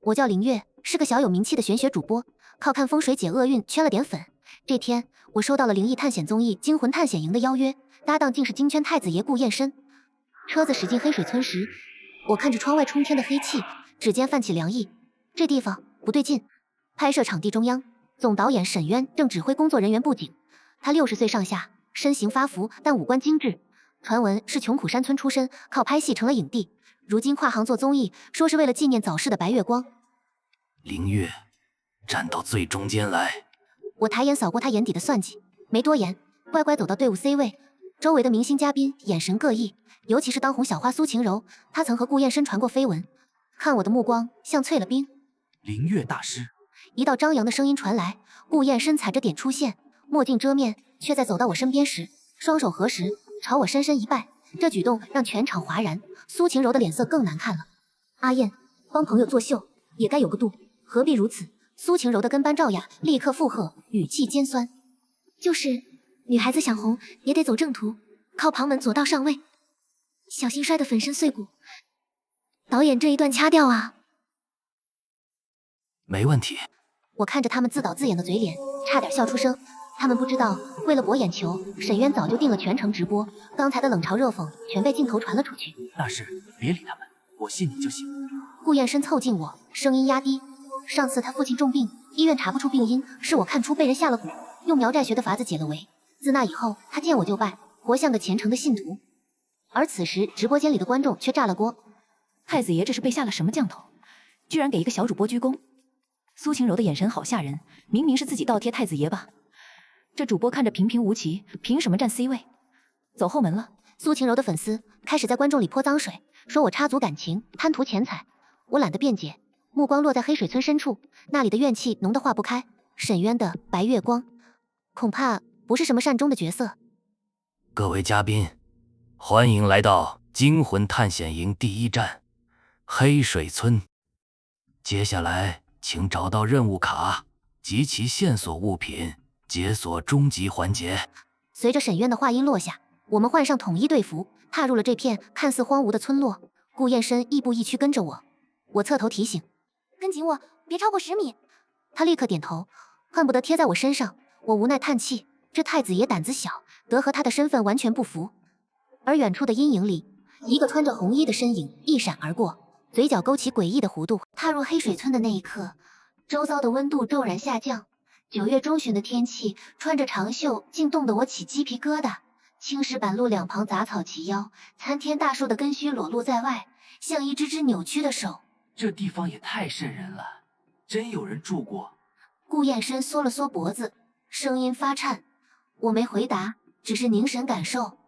我叫林月，是个小有名气的玄学主播，靠看风水解厄运圈了点粉。这天，我收到了灵异探险综艺《惊魂探险营》的邀约，搭档竟是金圈太子爷顾燕申。车子驶进黑水村时，我看着窗外冲天的黑气，指尖泛起凉意。这地方不对劲。拍摄场地中央，总导演沈渊正指挥工作人员布景。他60岁上下，身形发福，但五官精致。传闻是穷苦山村出身，靠拍戏成了影帝。如今跨行做综艺，说是为了纪念早逝的白月光。凌月，站到最中间来。我抬眼扫过他眼底的算计，没多言，乖乖走到队伍 C 位。周围的明星嘉宾眼神各异，尤其是当红小花苏晴柔，她曾和顾燕申传过绯闻。看我的目光像淬了冰。凌月大师，一道张扬的声音传来，顾燕申踩着点出现，墨镜遮面，却在走到我身边时，双手合十，朝我深深一拜。这举动让全场哗然，苏晴柔的脸色更难看了。阿燕，帮朋友作秀也该有个度，何必如此？苏晴柔的跟班赵雅立刻附和，语气尖酸。就是女孩子想红也得走正途，靠旁门左道上位，小心摔得粉身碎骨。导演这一段掐掉啊。没问题。我看着他们自导自演的嘴脸，差点笑出声。他们不知道，为了博眼球，沈渊早就定了全程直播，刚才的冷嘲热讽全被镜头传了出去。大师，别理他们，我信你就行。顾燕申凑近我，声音压低。上次他父亲重病，医院查不出病因，是我看出被人下了蛊，用苗寨学的法子解了围。自那以后，他见我就拜，活像个虔诚的信徒。而此时，直播间里的观众却炸了锅。太子爷这是被下了什么降头？居然给一个小主播鞠躬。苏晴柔的眼神好吓人，明明是自己倒贴太子爷吧？这主播看着平平无奇，凭什么占 C 位？走后门了。苏晴柔的粉丝开始在观众里泼脏水，说我插足感情，贪图钱财。我懒得辩解，目光落在黑水村深处，那里的怨气浓得化不开。沈渊的白月光，恐怕不是什么善终的角色。各位嘉宾，欢迎来到惊魂探险营第一站黑水村。接下来请找到任务卡及其线索物品，解锁终极环节。随着沈渊的话音落下，我们换上统一队服，踏入了这片看似荒芜的村落。顾燕申亦步亦趋跟着我，我侧头提醒：“跟紧我，别超过10米。”他立刻点头，恨不得贴在我身上。我无奈叹气，这太子爷胆子小，得和他的身份完全不符。而远处的阴影里，一个穿着红衣的身影一闪而过，嘴角勾起诡异的弧度。踏入黑水村的那一刻，周遭的温度骤然下降。9月中旬的天气，穿着长袖竟冻得我起鸡皮疙瘩。青石板路两旁杂草齐腰，参天大树的根须裸露在外，像一只只扭曲的手。这地方也太瘆人了，真有人住过？顾燕申缩了缩脖子，声音发颤。我没回答，只是凝神感受。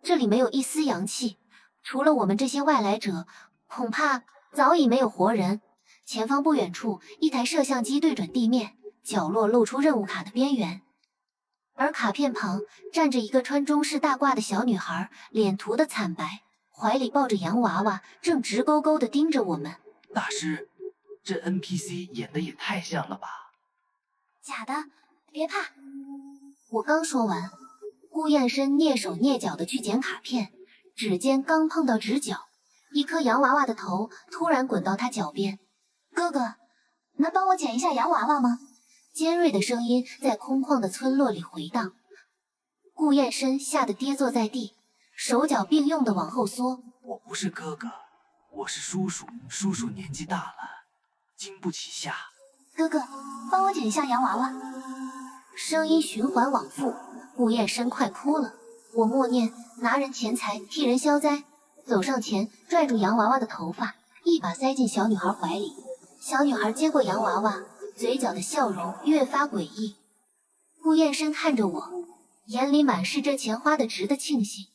这里没有一丝阳气，除了我们这些外来者，恐怕早已没有活人。前方不远处，一台摄像机对准地面，角落露出任务卡的边缘，而卡片旁站着一个穿中式大褂的小女孩，脸涂得惨白，怀里抱着洋娃娃，正直勾勾地盯着我们。大师，这 NPC 演得也太像了吧？假的，别怕。我刚说完，顾燕申蹑手蹑脚地去捡卡片，指尖刚碰到指角，一颗洋娃娃的头突然滚到他脚边。哥哥，能帮我捡一下洋娃娃吗？尖锐的声音在空旷的村落里回荡。顾燕申吓得跌坐在地，手脚并用地往后缩。我不是哥哥，我是叔叔，叔叔年纪大了，经不起吓。哥哥，帮我捡一下洋娃娃。声音循环往复，顾燕申快哭了。我默念拿人钱财，替人消灾，走上前拽住洋娃娃的头发，一把塞进小女孩怀里。小女孩接过洋娃娃，嘴角的笑容越发诡异。顾燕申看着我，眼里满是这钱花得值的庆幸。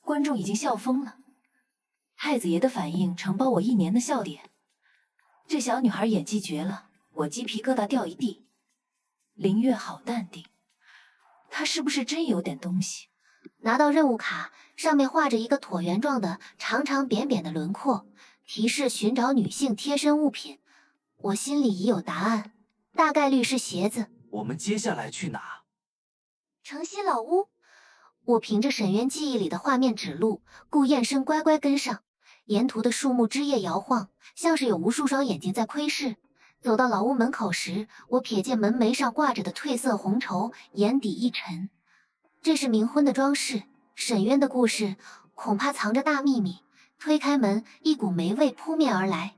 观众已经笑疯了，太子爷的反应承包我1年的笑点。这小女孩演技绝了，我鸡皮疙瘩掉一地。林月好淡定，她是不是真有点东西？拿到任务卡，上面画着一个椭圆状的长长扁扁的轮廓，提示寻找女性贴身物品。我心里已有答案，大概率是鞋子。我们接下来去哪？城西老屋。我凭着沈渊记忆里的画面指路，顾燕申乖乖跟上。沿途的树木枝叶摇晃，像是有无数双眼睛在窥视。走到老屋门口时，我瞥见门楣上挂着的褪色红绸，眼底一沉。这是冥婚的装饰，沈渊的故事恐怕藏着大秘密。推开门，一股霉味扑面而来。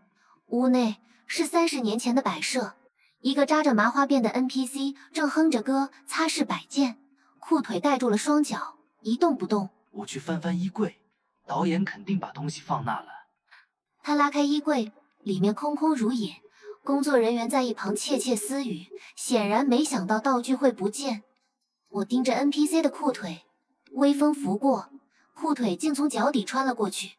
屋内是30年前的摆设，一个扎着麻花辫的 NPC 正哼着歌，擦拭摆件，裤腿盖住了双脚，一动不动。我去翻翻衣柜，导演肯定把东西放那了。他拉开衣柜，里面空空如也。工作人员在一旁窃窃私语，显然没想到道具会不见。我盯着 NPC 的裤腿，微风拂过，裤腿竟从脚底穿了过去。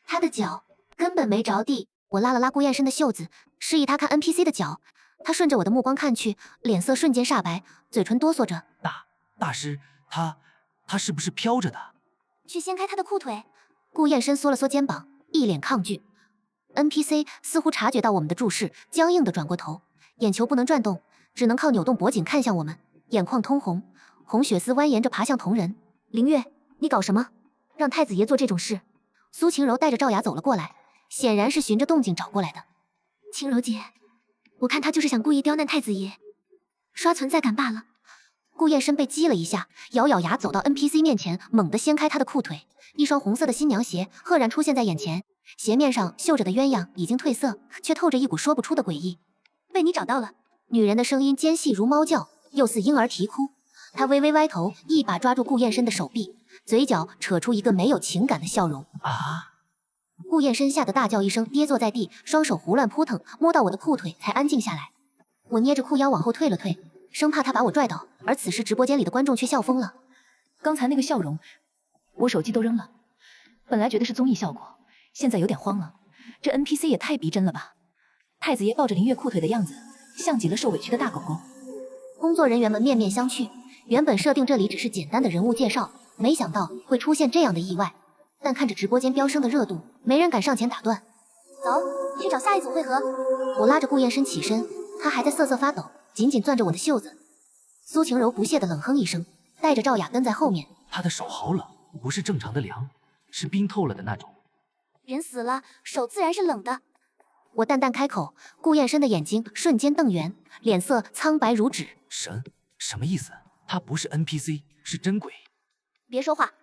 他的脚根本没着地。我拉了拉顾燕生的袖子，示意他看 NPC 的脚。他顺着我的目光看去，脸色瞬间煞白，嘴唇哆嗦着。大师，他是不是飘着的？去掀开他的裤腿。顾燕生缩了缩肩膀，一脸抗拒。NPC 似乎察觉到我们的注视，僵硬地转过头，眼球不能转动，只能靠扭动脖颈看向我们，眼眶通红，红血丝蜿蜒着爬向瞳仁。凌月，你搞什么？让太子爷做这种事？苏晴柔带着赵雅走了过来，显然是循着动静找过来的。晴柔姐，我看他就是想故意刁难太子爷，刷存在感罢了。顾燕生被激了一下，咬咬牙走到 NPC 面前，猛地掀开他的裤腿，一双红色的新娘鞋赫然出现在眼前。鞋面上绣着的鸳鸯已经褪色，却透着一股说不出的诡异。被你找到了。女人的声音尖细如猫叫，又似婴儿啼哭。她微微歪头，一把抓住顾燕生的手臂，嘴角扯出一个没有情感的笑容。顾燕生吓得大叫一声，跌坐在地，双手胡乱扑腾，摸到我的裤腿才安静下来。我捏着裤腰往后退了退，生怕他把我拽倒，而此时直播间里的观众却笑疯了。刚才那个笑容，我手机都扔了。本来觉得是综艺效果，现在有点慌了。这 NPC 也太逼真了吧！太子爷抱着林月裤腿的样子，像极了受委屈的大狗狗。工作人员们面面相觑，原本设定这里只是简单的人物介绍，没想到会出现这样的意外。但看着直播间飙升的热度，没人敢上前打断。走，去找下一组会合。我拉着顾燕生起身，他还在瑟瑟发抖，紧紧攥着我的袖子。苏晴柔不屑地冷哼一声，带着赵雅跟在后面。他的手好冷，不是正常的凉，是冰透了的那种。人死了，手自然是冷的。我淡淡开口，顾燕生的眼睛瞬间瞪圆，脸色苍白如纸。什么意思？他不是 NPC， 是真鬼。别说话。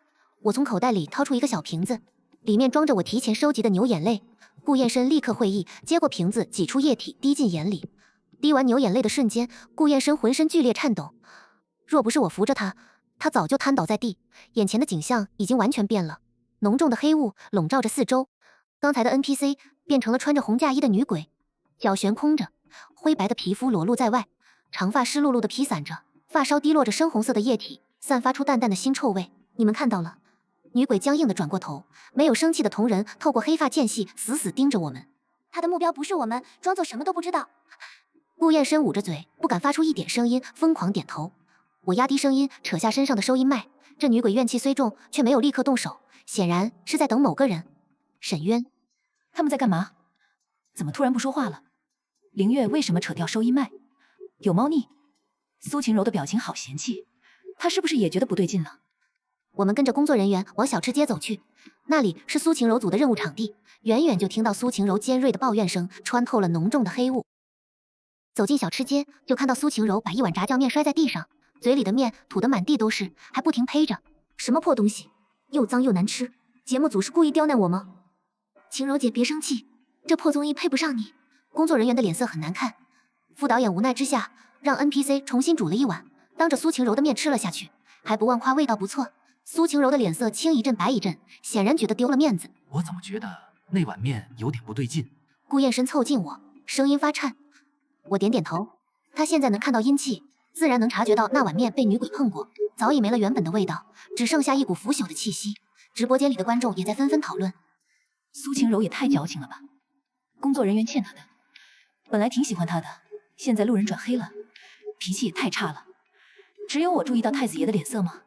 我从口袋里掏出一个小瓶子，里面装着我提前收集的牛眼泪。顾燕生立刻会意，接过瓶子，挤出液体滴进眼里。滴完牛眼泪的瞬间，顾燕生浑身剧烈颤抖。若不是我扶着他，他早就瘫倒在地。眼前的景象已经完全变了，浓重的黑雾笼罩着四周。刚才的 NPC 变成了穿着红嫁衣的女鬼，脚悬空着，灰白的皮肤裸露在外，长发湿漉漉的披散着，发梢滴落着深红色的液体，散发出淡淡的腥臭味。你们看到了？女鬼僵硬地转过头，没有生气的瞳仁透过黑发间隙死死盯着我们。她的目标不是我们，装作什么都不知道。顾燕生捂着嘴，不敢发出一点声音，疯狂点头。我压低声音，扯下身上的收音麦。这女鬼怨气虽重，却没有立刻动手，显然是在等某个人。沈渊，他们在干嘛？怎么突然不说话了？凌月为什么扯掉收音麦？有猫腻？苏晴柔的表情好嫌弃，她是不是也觉得不对劲了？我们跟着工作人员往小吃街走去，那里是苏晴柔组的任务场地。远远就听到苏晴柔尖锐的抱怨声穿透了浓重的黑雾。走进小吃街，就看到苏晴柔把一碗炸酱面摔在地上，嘴里的面吐得满地都是，还不停呸着：“什么破东西，又脏又难吃！节目组是故意刁难我吗？”晴柔姐别生气，这破综艺配不上你。工作人员的脸色很难看。副导演无奈之下，让 NPC 重新煮了一碗，当着苏晴柔的面吃了下去，还不忘夸味道不错。苏晴柔的脸色青一阵白一阵，显然觉得丢了面子。我怎么觉得那碗面有点不对劲？顾燕生凑近我，声音发颤。我点点头。他现在能看到阴气，自然能察觉到那碗面被女鬼碰过，早已没了原本的味道，只剩下一股腐朽的气息。直播间里的观众也在纷纷讨论。苏晴柔也太矫情了吧！工作人员欠她的，本来挺喜欢她的，现在路人转黑了，脾气也太差了。只有我注意到太子爷的脸色吗？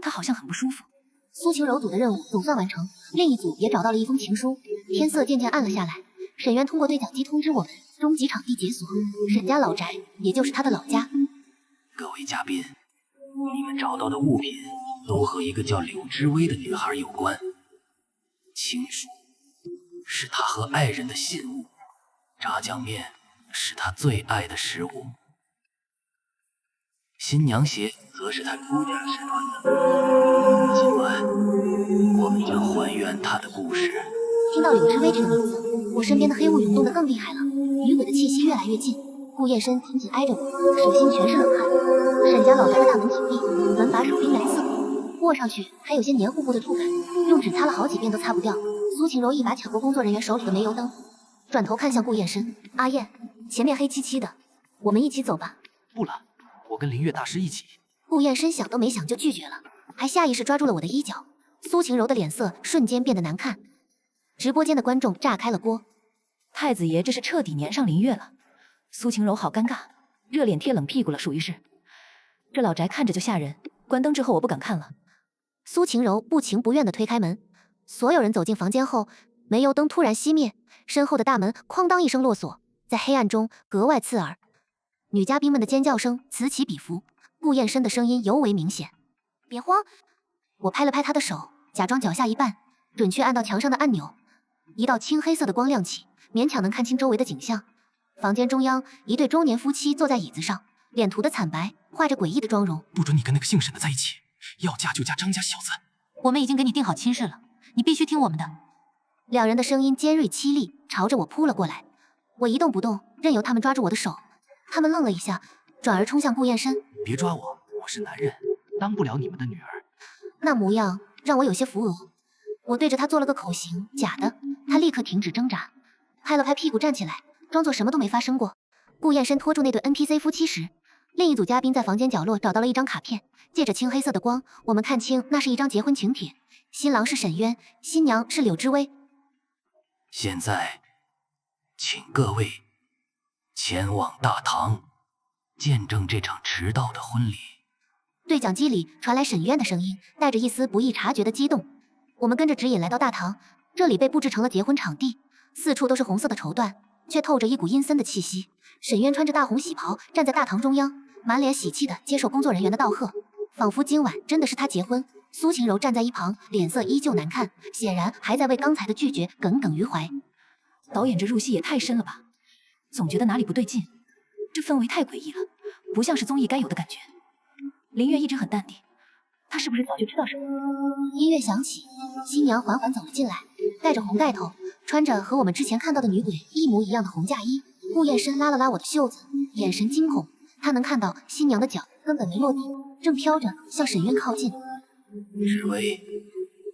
他好像很不舒服。苏晴柔组的任务总算完成，另一组也找到了一封情书。天色渐渐暗了下来，沈渊通过对讲机通知我们，终极场地解锁，沈家老宅，也就是他的老家。各位嘉宾，你们找到的物品都和一个叫柳知薇的女孩有关。情书是他和爱人的信物，炸酱面是他最爱的食物，新娘鞋则是他出嫁时穿的。今晚，我们将还原他的故事。听到柳之薇这个名字，我身边的黑雾涌动得更厉害了，女鬼的气息越来越近。顾燕深紧紧挨着我，手心全是冷汗。沈家老宅的大门紧闭，门把手冰蓝色，握上去还有些黏糊糊的触感，用纸擦了好几遍都擦不掉。苏晴柔一把抢过工作人员手里的煤油灯，转头看向顾燕深：“阿燕，前面黑漆漆的，我们一起走吧。”不了，我跟灵月大师一起。顾燕深想都没想就拒绝了，还下意识抓住了我的衣角。苏晴柔的脸色瞬间变得难看。直播间的观众炸开了锅，太子爷这是彻底粘上灵月了。苏晴柔好尴尬，热脸贴冷屁股了，属于是。这老宅看着就吓人，关灯之后我不敢看了。苏晴柔不情不愿地推开门，所有人走进房间后，煤油灯突然熄灭，身后的大门哐当一声落锁，在黑暗中格外刺耳。女嘉宾们的尖叫声此起彼伏，顾燕深的声音尤为明显。别慌，我拍了拍她的手，假装脚下一绊，准确按到墙上的按钮，一道青黑色的光亮起，勉强能看清周围的景象。房间中央，一对中年夫妻坐在椅子上，脸涂的惨白，画着诡异的妆容。不准你跟那个姓沈的在一起，要嫁就嫁张家小子。我们已经给你定好亲事了，你必须听我们的。两人的声音尖锐凄厉，朝着我扑了过来。我一动不动，任由他们抓住我的手。他们愣了一下，转而冲向顾燕深。别抓我，我是男人，当不了你们的女儿。那模样让我有些扶额。我对着他做了个口型，假的。他立刻停止挣扎，拍了拍屁股站起来，装作什么都没发生过。顾燕深拖住那对 NPC 夫妻时，另一组嘉宾在房间角落找到了一张卡片，借着青黑色的光，我们看清那是一张结婚请帖，新郎是沈渊，新娘是柳之薇。现在，请各位前往大堂，见证这场迟到的婚礼。对讲机里传来沈渊的声音，带着一丝不易察觉的激动。我们跟着指引来到大堂，这里被布置成了结婚场地，四处都是红色的绸缎，却透着一股阴森的气息。沈渊穿着大红喜袍站在大堂中央，满脸喜气地接受工作人员的道贺，仿佛今晚真的是他结婚。苏晴柔站在一旁，脸色依旧难看，显然还在为刚才的拒绝耿耿于怀。导演这入戏也太深了吧，总觉得哪里不对劲，这氛围太诡异了，不像是综艺该有的感觉。林月一直很淡定，她是不是早就知道什么？音乐响起，新娘缓缓走了进来，戴着红盖头，穿着和我们之前看到的女鬼一模一样的红嫁衣。顾燕深拉了拉我的袖子，眼神惊恐，他能看到新娘的脚根本没落地，正飘着向沈渊靠近。之薇，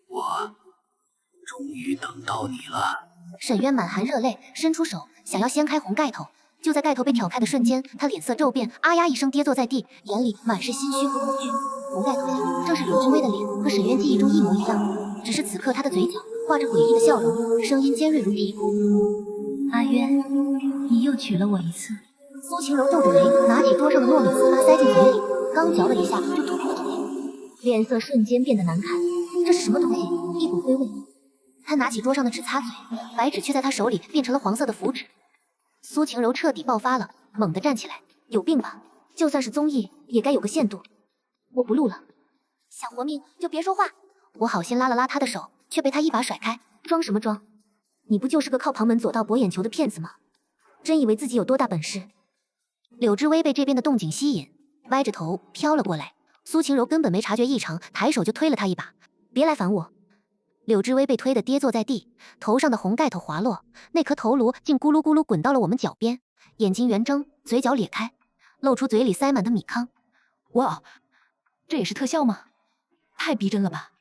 我终于等到你了。沈渊满含热泪，伸出手想要掀开红盖头，就在盖头被挑开的瞬间，他脸色骤变，啊呀一声跌坐在地，眼里满是心虚和恐惧。红盖头下正是柳之薇的脸，和沈渊记忆中一模一样，只是此刻他的嘴角画着诡异的笑容，声音尖锐如皮。阿渊，你又娶了我一次。苏晴柔皱着眉，拿起桌上的糯米糍粑塞进嘴里，刚嚼了一下就吐出嘴，脸色瞬间变得难看。这是什么东西？一股灰味。他拿起桌上的纸擦嘴，白纸却在他手里变成了黄色的符纸。苏晴柔彻底爆发了，猛地站起来，有病吧？就算是综艺，也该有个限度。我不录了，想活命就别说话。我好心拉了拉他的手，却被他一把甩开。装什么装？你不就是个靠旁门左道博眼球的骗子吗？真以为自己有多大本事？柳之薇被这边的动静吸引，歪着头飘了过来。苏晴柔根本没察觉异常，抬手就推了他一把，别来烦我。柳之薇被推得跌坐在地，头上的红盖头滑落，那颗头颅竟咕噜咕噜滚到了我们脚边，眼睛圆睁，嘴角咧开，露出嘴里塞满的米糠。哇，这也是特效吗？太逼真了吧！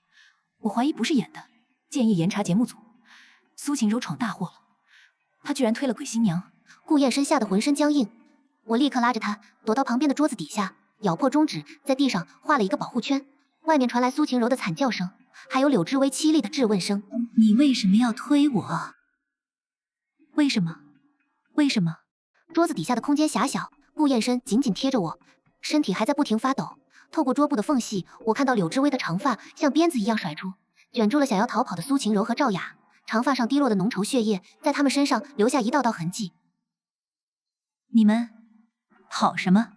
我怀疑不是演的，建议严查节目组。苏晴柔闯大祸了，她居然推了鬼新娘。顾燕深吓得浑身僵硬，我立刻拉着他躲到旁边的桌子底下，咬破中指，在地上画了一个保护圈。外面传来苏晴柔的惨叫声，还有柳之薇凄厉的质问声：“你为什么要推我？为什么？为什么？”桌子底下的空间狭小，顾燕深紧紧贴着我，身体还在不停发抖。透过桌布的缝隙，我看到柳之薇的长发像鞭子一样甩出，卷住了想要逃跑的苏晴柔和赵雅。长发上滴落的浓稠血液，在他们身上留下一道道痕迹。你们跑什么？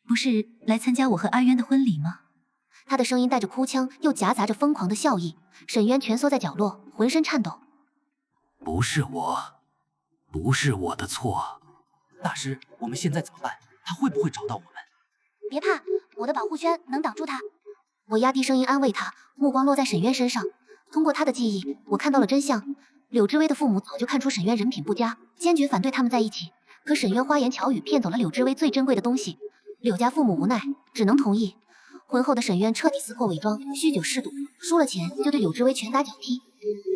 不是来参加我和阿渊的婚礼吗？他的声音带着哭腔，又夹杂着疯狂的笑意。沈渊蜷缩在角落，浑身颤抖。不是我的错。大师，我们现在怎么办？他会不会找到我们？别怕，我的保护圈能挡住他。我压低声音安慰他，目光落在沈渊身上。通过他的记忆，我看到了真相。柳之薇的父母早就看出沈渊人品不佳，坚决反对他们在一起。可沈渊花言巧语骗走了柳之薇最珍贵的东西，柳家父母无奈，只能同意。婚后的沈渊彻底撕破伪装，酗酒嗜赌，输了钱就对柳之薇拳打脚踢。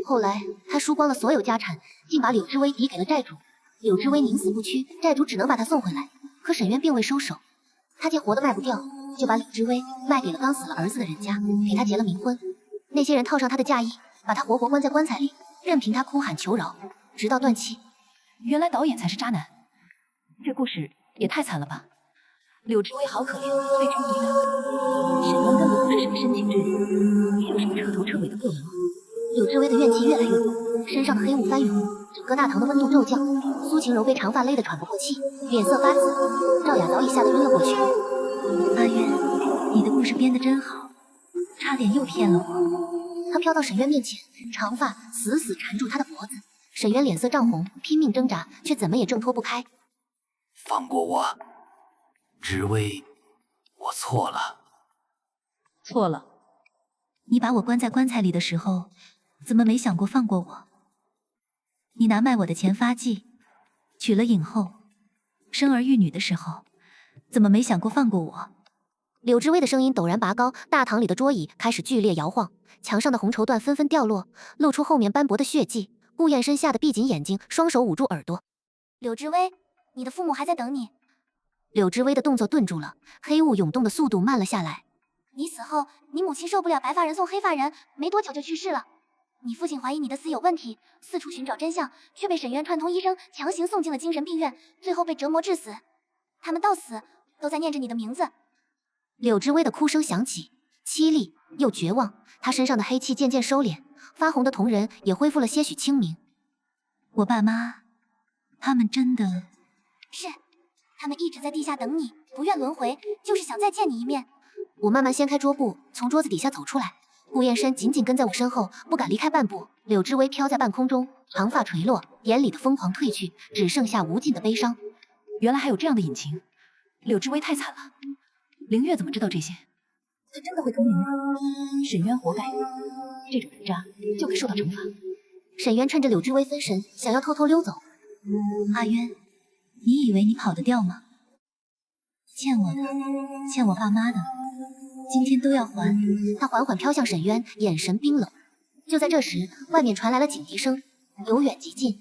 后来他输光了所有家产，竟把柳之薇抵给了债主。柳之薇宁死不屈，债主只能把他送回来。可沈渊并未收手，他见活的卖不掉，就把柳之薇卖给了刚死了儿子的人家，给他结了冥婚。那些人套上他的嫁衣，把他活活关在棺材里，任凭他哭喊求饶，直到断气。原来导演才是渣男，这故事也太惨了吧！柳之薇好可怜，被tru毒的。沈渊根本不是什么深情之人，也有什么彻头彻尾的恶魔。柳之薇的怨气越来越重，身上的黑雾翻涌，整个大堂的温度骤降。苏晴柔被长发勒得喘不过气，脸色发紫。赵雅早已吓得晕了过去。阿渊，你的故事编得真好，差点又骗了我。他飘到沈渊面前，长发死死缠住他的脖子。沈渊脸色涨红，拼命挣扎，却怎么也挣脱不开。放过我，之薇，我错了。错了。你把我关在棺材里的时候，怎么没想过放过我？你拿卖我的钱发迹，娶了影后，生儿育女的时候，怎么没想过放过我？柳之薇的声音陡然拔高，大堂里的桌椅开始剧烈摇晃，墙上的红绸缎纷纷掉落，露出后面斑驳的血迹。顾燕深吓得闭紧眼睛，双手捂住耳朵。柳之薇，你的父母还在等你。柳之薇的动作顿住了，黑雾涌动的速度慢了下来。你死后，你母亲受不了白发人送黑发人，没多久就去世了。你父亲怀疑你的死有问题，四处寻找真相，却被沈渊串通医生强行送进了精神病院，最后被折磨致死。他们到死都在念着你的名字。柳之薇的哭声响起，凄厉又绝望，她身上的黑气渐渐收敛，发红的瞳仁也恢复了些许清明。我爸妈，他们真的是，他们一直在地下等你，不愿轮回，就是想再见你一面。我慢慢掀开桌布，从桌子底下走出来。顾燕深紧紧跟在我身后，不敢离开半步。柳之薇飘在半空中，长发垂落，眼里的疯狂褪去，只剩下无尽的悲伤。原来还有这样的隐情，柳之薇太惨了。凌月怎么知道这些？他真的会通灵吗？沈渊活该，这种人渣就该受到惩罚。沈渊趁着柳之薇分神，想要偷偷溜走。阿渊，你以为你跑得掉吗？欠我的，欠我爸妈的，今天都要还。他缓缓飘向沈渊，眼神冰冷。就在这时，外面传来了警笛声，由远及近。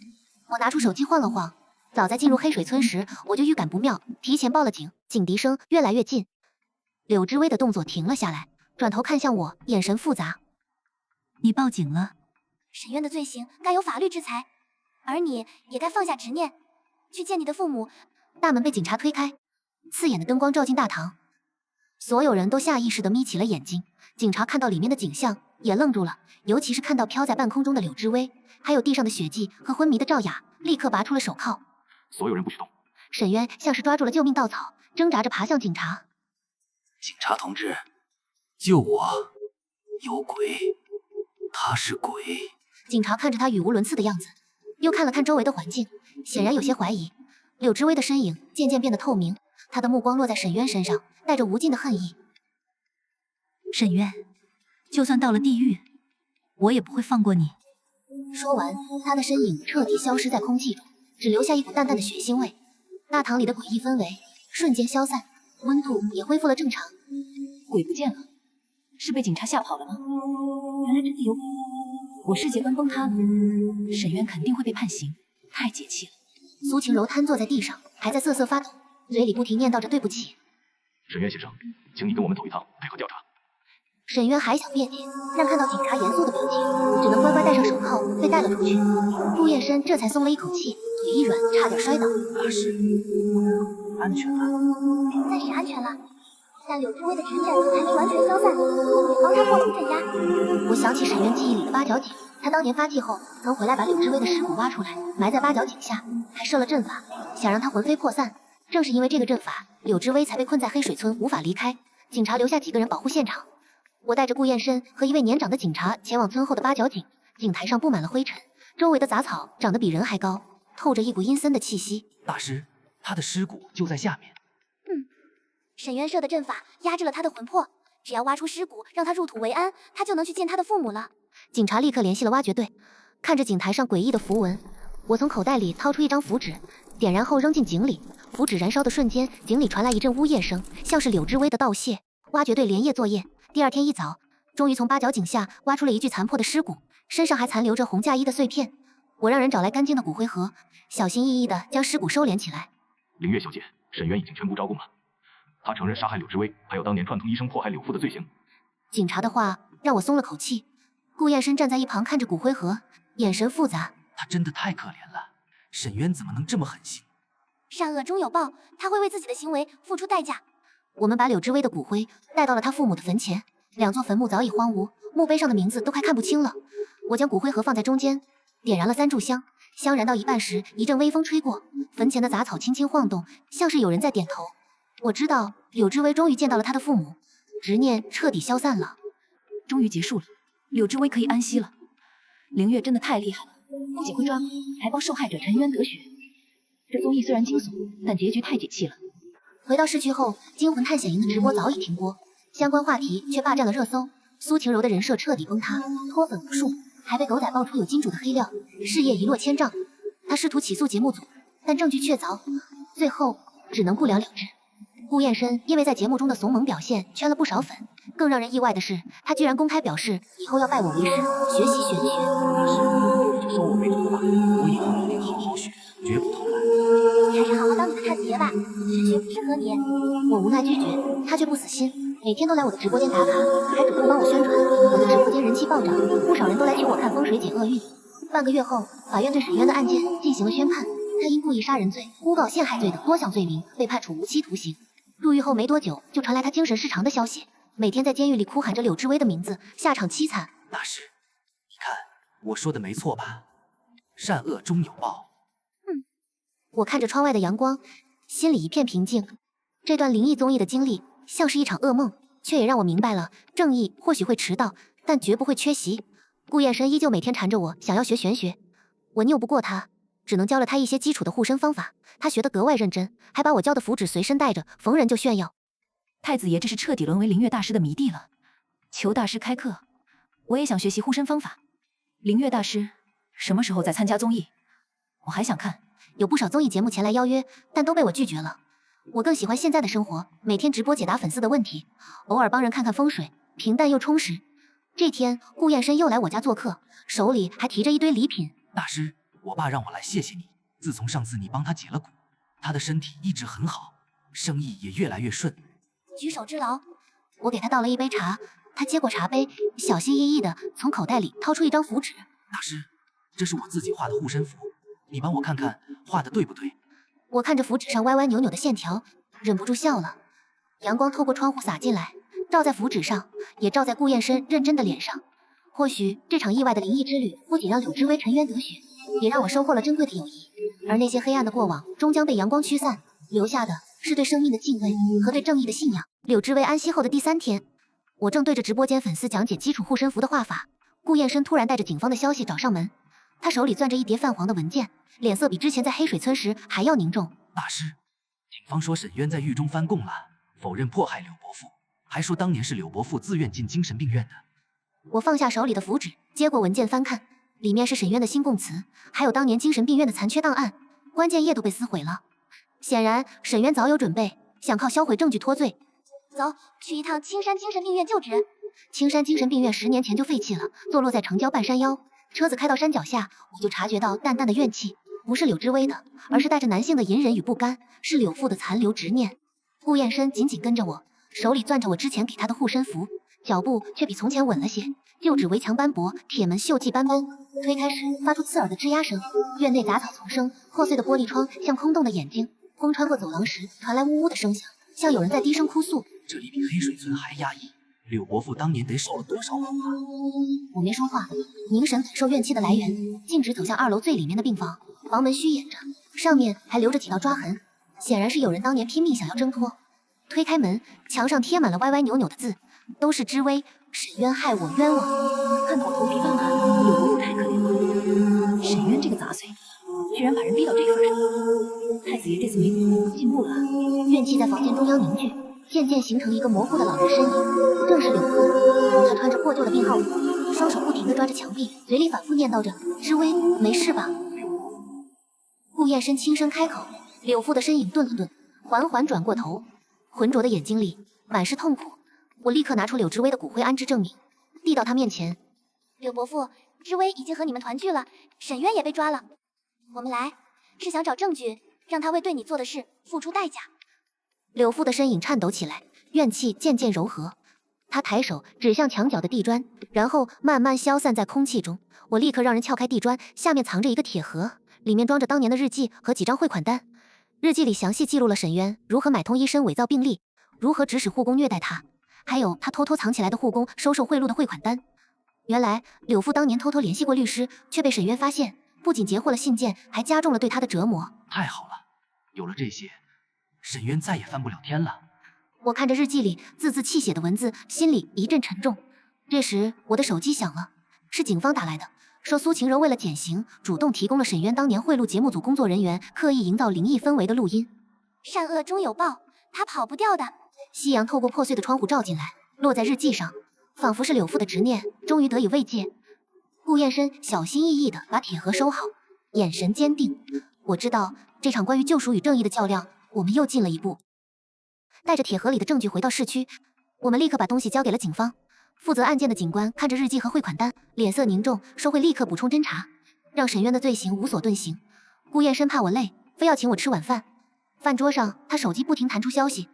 我拿出手机晃了晃，早在进入黑水村时，我就预感不妙，提前报了警。警笛声越来越近，柳之薇的动作停了下来，转头看向我，眼神复杂。你报警了？沈渊的罪行该有法律制裁，而你也该放下执念，去见你的父母。大门被警察推开，刺眼的灯光照进大堂，所有人都下意识地眯起了眼睛。警察看到里面的景象也愣住了，尤其是看到飘在半空中的柳之薇，还有地上的血迹和昏迷的赵雅，立刻拔出了手铐。所有人不许动。沈渊像是抓住了救命稻草，挣扎着爬向警察。警察同志，救我！有鬼，他是鬼。警察看着他语无伦次的样子，又看了看周围的环境，显然有些怀疑。柳之薇的身影渐渐变得透明，他的目光落在沈渊身上，带着无尽的恨意。沈渊，就算到了地狱，我也不会放过你。说完，他的身影彻底消失在空气中，只留下一股淡淡的血腥味。大堂里的诡异氛围瞬间消散，温度也恢复了正常。鬼不见了，是被警察吓跑了吗？原来真的有鬼。我世界观崩塌了，沈渊肯定会被判刑，太解气了。苏晴柔瘫坐在地上，还在瑟瑟发抖，嘴里不停念叨着对不起。沈渊先生，请你跟我们走一趟，配合调查。沈渊还想辩解，但看到警察严肃的表情，只能乖乖戴上手铐，被带了出去。顾燕深这才松了一口气，腿一软，差点摔倒。安全了，暂时安全了，但柳之薇的执念还没完全消散，我得帮他破除镇压。我想起沈渊记忆里的八角井，他当年发迹后曾回来把柳之薇的尸骨挖出来，埋在八角井下，还设了阵法，想让他魂飞魄散。正是因为这个阵法，柳之薇才被困在黑水村无法离开。警察留下几个人保护现场。我带着顾燕深和一位年长的警察前往村后的八角井，井台上布满了灰尘，周围的杂草长得比人还高，透着一股阴森的气息。大师，他的尸骨就在下面。沈渊设的阵法压制了他的魂魄，只要挖出尸骨，让他入土为安，他就能去见他的父母了。警察立刻联系了挖掘队，看着井台上诡异的符文，我从口袋里掏出一张符纸，点燃后扔进井里。符纸燃烧的瞬间，井里传来一阵呜咽声，像是柳之威的道谢。挖掘队连夜作业，第二天一早，终于从八角井下挖出了一具残破的尸骨，身上还残留着红嫁衣的碎片。我让人找来干净的骨灰盒，小心翼翼地将尸骨收敛起来。凌月小姐，沈渊已经全部招供了。他承认杀害柳之威，还有当年串通医生迫害柳父的罪行。警察的话让我松了口气。顾燕深站在一旁看着骨灰盒，眼神复杂。他真的太可怜了，沈渊怎么能这么狠心？善恶终有报，他会为自己的行为付出代价。我们把柳之威的骨灰带到了他父母的坟前，两座坟墓早已荒芜，墓碑上的名字都快看不清了。我将骨灰盒放在中间，点燃了3炷香。香燃到一半时，一阵微风吹过，坟前的杂草轻轻晃动，像是有人在点头。我知道柳之威终于见到了他的父母，执念彻底消散了。终于结束了，柳之威可以安息了。凌月真的太厉害了，不仅会抓鬼，还帮受害者沉冤得雪。这综艺虽然惊悚，但结局太解气了。回到市区后，惊魂探险营的直播早已停播，相关话题却霸占了热搜。苏晴柔的人设彻底崩塌，脱粉无数，还被狗仔爆出有金主的黑料，事业一落千丈。他试图起诉节目组，但证据确凿，最后只能不了了之。顾燕深因为在节目中的怂萌表现圈了不少粉，更让人意外的是，他居然公开表示以后要拜我为师，学习玄学。大师，就收我为徒吧，我以后一定好好学，绝不偷懒。你还是好好当你的太子爷吧，玄学不适合你。我无奈拒绝，他却不死心，每天都来我的直播间打卡，还主动帮我宣传。我的直播间人气暴涨，不少人都来求我看风水解厄运。半个月后，法院对沈渊的案件进行了宣判，他因故意杀人罪、诬告陷害罪等多项罪名被判处无期徒刑。入狱后没多久，就传来他精神失常的消息，每天在监狱里哭喊着柳之威的名字，下场凄惨。大师，你看我说的没错吧？善恶终有报。我看着窗外的阳光，心里一片平静。这段灵异综艺的经历像是一场噩梦，却也让我明白了，正义或许会迟到，但绝不会缺席。顾燕深依旧每天缠着我，想要学玄学，我拗不过他，只能教了他一些基础的护身方法。他学得格外认真，还把我教的符纸随身带着，逢人就炫耀。太子爷这是彻底沦为凌月大师的迷弟了，求大师开课，我也想学习护身方法。凌月大师什么时候再参加综艺？我还想看。有不少综艺节目前来邀约，但都被我拒绝了。我更喜欢现在的生活，每天直播解答粉丝的问题，偶尔帮人看看风水，平淡又充实。这天，顾燕深又来我家做客，手里还提着一堆礼品。大师，我爸让我来谢谢你。自从上次你帮他解了蛊，他的身体一直很好，生意也越来越顺。举手之劳。我给他倒了一杯茶，他接过茶杯，小心翼翼地从口袋里掏出一张符纸。大师，这是我自己画的护身符，你帮我看看画的对不对？我看着符纸上歪歪扭扭的线条，忍不住笑了。阳光透过窗户洒进来，照在符纸上，也照在顾燕深认真的脸上。或许这场意外的灵异之旅，不仅让柳之威沉冤得雪，也让我收获了珍贵的友谊。而那些黑暗的过往，终将被阳光驱散，留下的是对生命的敬畏和对正义的信仰。柳之威安息后的第3天，我正对着直播间粉丝讲解基础护身符的画法，顾燕深突然带着警方的消息找上门。他手里攥着一叠泛黄的文件，脸色比之前在黑水村时还要凝重。大师，警方说沈渊在狱中翻供了，否认迫害柳伯父，还说当年是柳伯父自愿进精神病院的。我放下手里的符纸，接过文件翻看，里面是沈渊的新供词，还有当年精神病院的残缺档案，关键页都被撕毁了。显然沈渊早有准备，想靠销毁证据脱罪。走，去一趟青山精神病院就职。青山精神病院10年前就废弃了，坐落在城郊半山腰。车子开到山脚下，我就察觉到淡淡的怨气，不是柳之威的，而是带着男性的隐忍与不甘，是柳父的残留执念。顾燕深紧紧跟着我，手里攥着我之前给他的护身符，脚步却比从前稳了些。旧址围墙斑驳，铁门锈迹斑斑，推开时发出刺耳的吱呀声。院内杂草丛生，破碎的玻璃窗像空洞的眼睛。风穿过走廊时，传来呜呜的声响，像有人在低声哭诉。这里比黑水村还压抑，柳伯父当年得受了多少苦啊！我没说话，凝神感受怨气的来源，径直走向2楼最里面的病房。房门虚掩着，上面还留着几道抓痕，显然是有人当年拼命想要挣脱。推开门，墙上贴满了歪歪扭扭的字，都是知威，沈渊害我冤枉。看得我头皮发麻，柳伯父太可怜了。沈渊这个杂碎，居然把人逼到这份上。太子爷这次没死，进步了。怨气在房间中央凝聚，渐渐形成一个模糊的老人身影，正是柳夫。他穿着破旧的病号服，双手不停地抓着墙壁，嘴里反复念叨着：“知薇，没事吧？”顾燕深轻声开口。柳夫的身影顿了顿，缓缓转过头，浑浊的眼睛里满是痛苦。我立刻拿出柳知薇的骨灰安置证明，递到他面前。柳伯父，知薇已经和你们团聚了，沈渊也被抓了。我们来是想找证据，让他为对你做的事付出代价。柳父的身影颤抖起来，怨气渐渐柔和。他抬手指向墙角的地砖，然后慢慢消散在空气中。我立刻让人撬开地砖，下面藏着一个铁盒，里面装着当年的日记和几张汇款单。日记里详细记录了沈渊如何买通医生伪造病历，如何指使护工虐待他，还有他偷偷藏起来的护工收受贿赂的汇款单。原来柳父当年偷偷联系过律师，却被沈渊发现，不仅截获了信件，还加重了对他的折磨。太好了，有了这些，沈渊再也翻不了天了。我看着日记里字字泣血的文字，心里一阵沉重。这时我的手机响了，是警方打来的，说苏晴柔为了减刑，主动提供了沈渊当年贿赂节目组工作人员，刻意营造灵异氛围的录音。善恶终有报，他跑不掉的。夕阳透过破碎的窗户照进来，落在日记上，仿佛是柳父的执念终于得以慰藉。顾燕深小心翼翼地把铁盒收好，眼神坚定。我知道这场关于救赎与正义的较量，我们又进了一步。带着铁盒里的证据回到市区，我们立刻把东西交给了警方。负责案件的警官看着日记和汇款单，脸色凝重，说会立刻补充侦查，让沈渊的罪行无所遁形。顾燕深怕我累，非要请我吃晚饭。饭桌上，他手机不停弹出消息，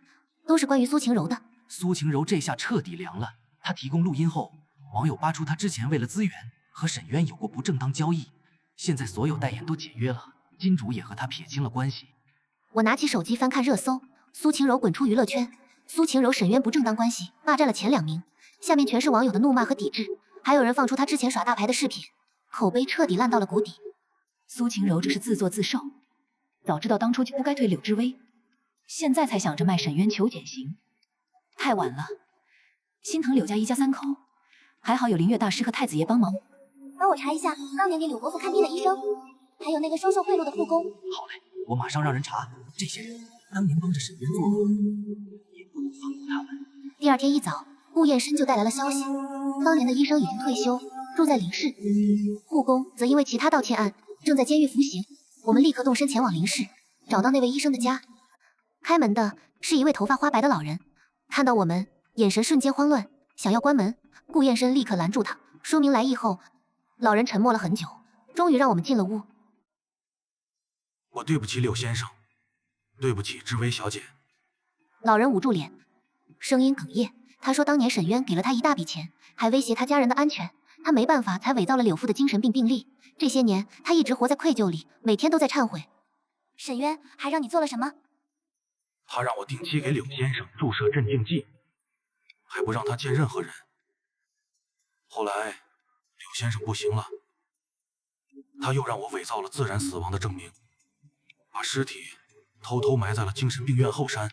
都是关于苏晴柔的。苏晴柔这下彻底凉了。她提供录音后，网友扒出她之前为了资源和沈渊有过不正当交易，现在所有代言都解约了，金主也和她撇清了关系。我拿起手机翻看热搜，苏晴柔滚出娱乐圈，苏晴柔沈渊不正当关系霸占了前2名，下面全是网友的怒骂和抵制，还有人放出她之前耍大牌的视频，口碑彻底烂到了谷底。苏晴柔这是自作自受，早知道当初就不该推柳知薇，现在才想着卖沈渊求减刑，太晚了。心疼柳家一家3口，还好有林月大师和太子爷帮忙。帮我查一下当年给柳伯父看病的医生，还有那个收受贿赂的护工。好嘞，我马上让人查。这些人当年帮着沈渊做恶，也不能放过他们。第2天一早，顾燕深就带来了消息，当年的医生已经退休，住在林氏，护工则因为其他盗窃案正在监狱服刑。我们立刻动身前往林氏，找到那位医生的家。开门的是一位头发花白的老人，看到我们，眼神瞬间慌乱，想要关门。顾燕深立刻拦住他，说明来意后，老人沉默了很久，终于让我们进了屋。我对不起柳先生，对不起知薇小姐。老人捂住脸，声音哽咽。他说当年沈渊给了他一大笔钱，还威胁他家人的安全，他没办法才伪造了柳父的精神病病历。这些年他一直活在愧疚里，每天都在忏悔。沈渊还让你做了什么？他让我定期给柳先生注射镇静剂，还不让他见任何人。后来柳先生不行了，他又让我伪造了自然死亡的证明，把尸体偷偷埋在了精神病院后山。